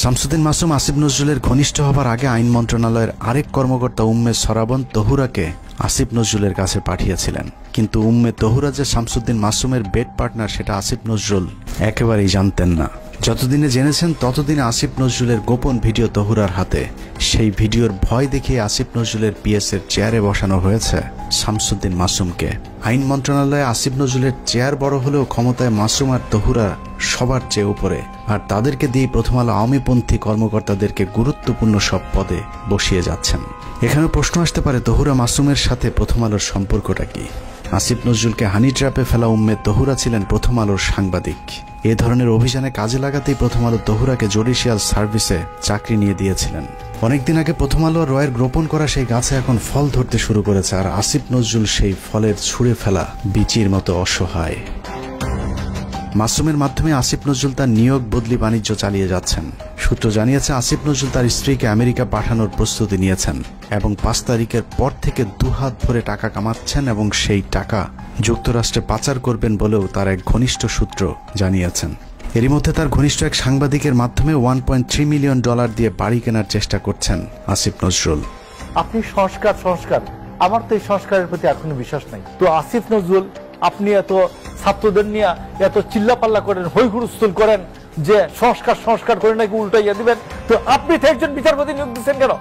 শামসুদ্দিন মাসুম আসিফ নজরুলের ঘনিষ্ঠ হবার আগে আইন মন্ত্রণালয়ের আরেক কর্মকর্তা উম্মে সরাবন তহুরাকে আসিফ নজরুলের কাছে পাঠিয়েছিলেন। কিন্তু উম্মে তহুরা যে শামসুদ্দিন মাসুমের বেড পার্টনার সেটা আসিফ নজরুল একেবারেই জানতেন না। যতদিনে জেনেছেন ততদিনে আসিফ নজরুলের গোপন ভিডিও তহুরার হাতে। সেই ভিডিওর ভয় দেখিয়ে আসিফ নজরুলের PS এর চেয়ারে বসানো হয়েছে শামসুদ্দিন মাসুমকে। আইন মন্ত্রণালয়ে আসিফ নজরুলের চেয়ার বড় হলেও ক্ষমতায় মাসুম আর তহুরা সবার চেয়ে উপরে, আর তাদেরকে দিয়ে প্রথম আলো আওয়ামীপন্থী কর্মকর্তাদেরকে গুরুত্বপূর্ণ সব পদে বসিয়ে যাচ্ছেন। এখানে প্রশ্ন আসতে পারে, তহুরা মাসুমের সাথে প্রথম আলোর সম্পর্কটা কি? আসিফ নজরুলকে হানি ট্র্যাপে ফেলা উম্মে তহুরা ছিলেন প্রথম আলোর সাংবাদিক। এ ধরনের অভিযানে কাজে লাগাতেই প্রথম আলো তহুরাকে জুডিশিয়াল সার্ভিসে চাকরি নিয়ে দিয়েছিলেন। অনেকদিন আগে প্রথম আলো আর রয়ের রোপণ করা সেই গাছে এখন ফল ধরতে শুরু করেছে, আর আসিফ নজরুল সেই ফলের ছুঁড়ে ফেলা বিচির মতো অসহায়। মাসুমের মাধ্যমে আসিফ নজরুল তার নিয়োগ বদলি বাণিজ্য চালিয়ে যাচ্ছেন। সূত্র জানিয়েছে আসিফ নজরুল তার স্ত্রীকে আমেরিকা পাঠানোর প্রস্তুতি নিয়েছেন এবং 5 তারিখের পর থেকে 2 হাত ভরে টাকা কামাচ্ছেন এবং সেই টাকা যুক্তরাষ্ট্রে পাচার করবেন বলেও তার এক ঘনিষ্ঠ সূত্র জানিয়েছেন। এরই মধ্যে তার ঘনিষ্ঠ এক সাংবাদিকের মাধ্যমে $1.3 মিলিয়ন দিয়ে বাড়ি কেনার চেষ্টা করছেন আসিফ নজরুল। আপনি সংস্কার আমার তো এই সংস্কারের প্রতি এখনো বিশ্বাস নাই। তো আসিফ নজরুল, আপনি এত ছাত্রদের নিয়ে এত চিল্লাপাল্লা করেন, হই হুড়স্থুল করেন যে সংস্কার করে নাকি উল্টাইয়া দিবেন, তো আপনি একজন বিচারপতি নিয়োগ দিচ্ছেন কেন?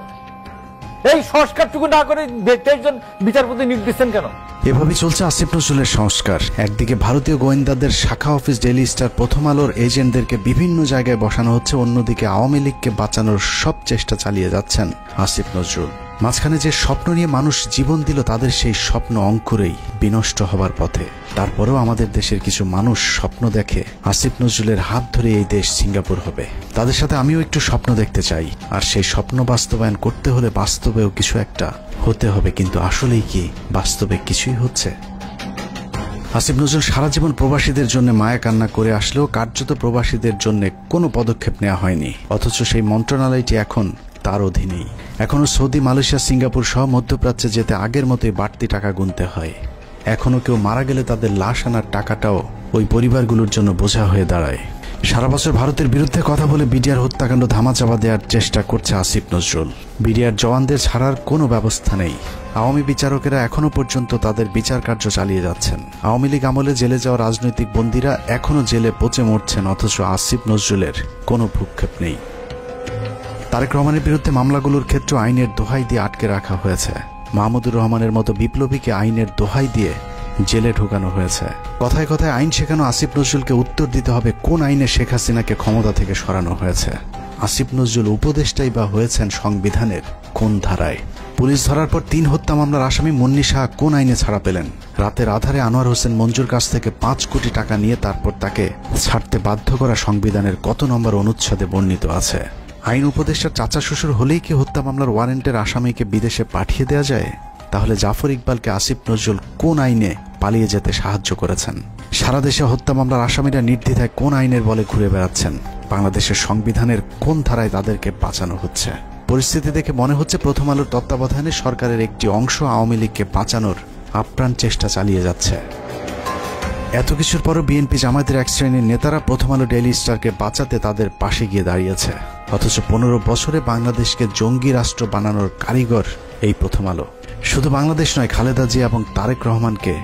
এই সংস্কারটুকু না করে একজন বিচারপতি নিয়োগ দিচ্ছেন কেন? এভাবেই চলছে আসিফ নজরুলের সংস্কার। একদিকে ভারতীয় গোয়েন্দাদের শাখা অফিস ডেইলি স্টার প্রথম আলোর এজেন্টদেরকে বিভিন্ন জায়গায় বসানো হচ্ছে, অন্যদিকে আওয়ামী লীগকে বাঁচানোর সব চেষ্টা চালিয়ে যাচ্ছেন আসিফ নজরুল। মাঝখানে যে স্বপ্ন নিয়ে মানুষ জীবন দিল তাদের সেই স্বপ্ন অঙ্কুরেই বিনষ্ট হবার পথে। তারপরেও আমাদের দেশের কিছু মানুষ স্বপ্ন দেখে আসিফ নজরুলের হাত ধরে এই দেশ সিঙ্গাপুর হবে। তাদের সাথে আমিও একটু স্বপ্ন দেখতে চাই, আর সেই স্বপ্ন বাস্তবায়ন করতে হলে বাস্তবেও কিছু একটা হতে হবে। কিন্তু আসলেই কি বাস্তবে কিছুই হচ্ছে? আসিফ নজরুল সারা জীবন প্রবাসীদের জন্য মায়া কান্না করে আসলেও কার্যত প্রবাসীদের জন্য কোনো পদক্ষেপ নেওয়া হয়নি, অথচ সেই মন্ত্রণালয়টি এখন তার অধীনেই। এখনো সৌদি, মালয়েশিয়া, সিঙ্গাপুর সহ মধ্যপ্রাচ্যে যেতে আগের মতোই বাড়তি টাকা গুনতে হয়। এখনো কেউ মারা গেলে তাদের লাশ আনার টাকাটাও ওই পরিবারগুলোর জন্য বোঝা হয়ে দাঁড়ায়। সারা বছর ভারতের বিরুদ্ধে কথা বলে বিডিআর হত্যাকাণ্ড ধামাচাপা দেওয়ার চেষ্টা করছে আসিফ নজরুল। বিডিআর জওয়ানদের ছাড়ার কোনো ব্যবস্থা নেই। আওয়ামী বিচারকেরা এখনো পর্যন্ত তাদের বিচার কার্য চালিয়ে যাচ্ছেন। আওয়ামী লীগ আমলে জেলে যাওয়া রাজনৈতিক বন্দীরা এখনো জেলে পচে মরছেন, অথচ আসিফ নজরুলের কোনো ভ্রুক্ষেপ নেই। তারেক রহমানের বিরুদ্ধে মামলাগুলোর ক্ষেত্রে আইনের দোহাই দিয়ে আটকে রাখা হয়েছে। মাহমুদুর রহমানের মতো বিপ্লবীকে আইনের দোহাই দিয়ে জেলে ঢোকানো হয়েছে। কথায় কথায় আইন শেখানো আসিফ নজরুলকে উত্তর দিতে হবে কোন আইনে শেখ হাসিনাকে ক্ষমতা থেকে সরানো হয়েছে। আসিফ নজরুল উপদেষ্টাই বা হয়েছেন সংবিধানের কোন ধারায়? পুলিশ ধরার পর 3 হত্যা মামলার আসামি মুন্নি শাহ কোন আইনে ছাড়া পেলেন? রাতের আধারে আনোয়ার হোসেন মঞ্জুর কাছ থেকে 5 কোটি টাকা নিয়ে তারপর তাকে ছাড়তে বাধ্য করা সংবিধানের কত নম্বর অনুচ্ছেদে বর্ণিত আছে? আইন উপদেষ্টার চাচা শ্বশুর হলেই কি হত্যা মামলার ওয়ারেন্টের আসামিকে বিদেশে পাঠিয়ে দেওয়া যায়? তাহলে জাফর ইকবালকে আসিফ নজরুল কোন আইনে পালিয়ে যেতে সাহায্য করেছেন? সারা দেশে হত্যা মামলার আসামিরা নির্দ্বিধায় কোন আইনের বলে ঘুরে বেড়াচ্ছেন? বাংলাদেশের সংবিধানের কোন ধারায় তাদেরকে বাঁচানো হচ্ছে? পরিস্থিতি দেখে মনে হচ্ছে প্রথম আলোর তত্ত্বাবধানে সরকারের একটি অংশ আওয়ামী লীগকে বাঁচানোর আপ্রাণ চেষ্টা চালিয়ে যাচ্ছে। এত কিছুর পরও বিএনপি জামায়াতের এক শ্রেণীর নেতারা প্রথম আলো ডেইলি স্টারকে বাঁচাতে তাদের পাশে গিয়ে দাঁড়িয়েছে, অথচ 15 বছরে বাংলাদেশকে জঙ্গি রাষ্ট্র বানানোর কারিগর এই প্রথম আলো। শুধু বাংলাদেশ নয়, খালেদা জিয়া এবং তারেক রহমানকে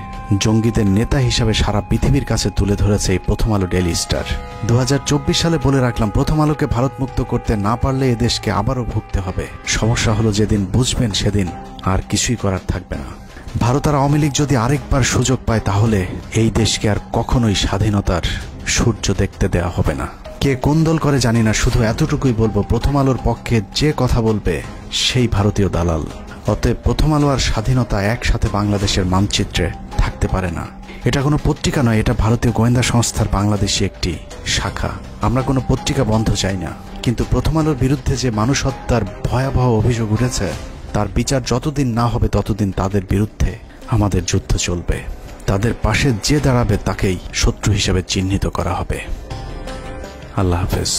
জঙ্গিদের নেতা হিসাবে সারা পৃথিবীর কাছে তুলে ধরেছে এই প্রথম আলো ডেইলি স্টার। 2024 সালে বলে রাখলাম, প্রথম আলোকে ভারত মুক্ত করতে না পারলে এদেশকে আবারও ভুগতে হবে। সমস্যা হলো যেদিন বুঝবেন সেদিন আর কিছুই করার থাকবে না। ভারত আর আওয়ামী লীগ যদি আরেকবার সুযোগ পায় তাহলে এই দেশকে আর কখনোই স্বাধীনতার সূর্য দেখতে দেওয়া হবে না। কে কোন দল করে জানি না, শুধু এতটুকুই বলবো, প্রথম আলোর পক্ষে যে কথা বলবে সেই ভারতীয় দালাল। অতএব প্রথম আলো আর স্বাধীনতা একসাথে বাংলাদেশের মানচিত্রে থাকতে পারে না। এটা কোনো পত্রিকা নয়, এটা ভারতীয় গোয়েন্দা সংস্থার বাংলাদেশি একটি শাখা। আমরা কোনো পত্রিকা বন্ধ চাই না, কিন্তু প্রথম আলোর বিরুদ্ধে যে মানুষ হত্যার ভয়াবহ অভিযোগ উঠেছে তার বিচার যতদিন না হবে ততদিন তাদের বিরুদ্ধে আমাদের যুদ্ধ চলবে। তাদের পাশে যে দাঁড়াবে তাকেই শত্রু হিসেবে চিহ্নিত করা হবে। আল্লাহ হাফেজ।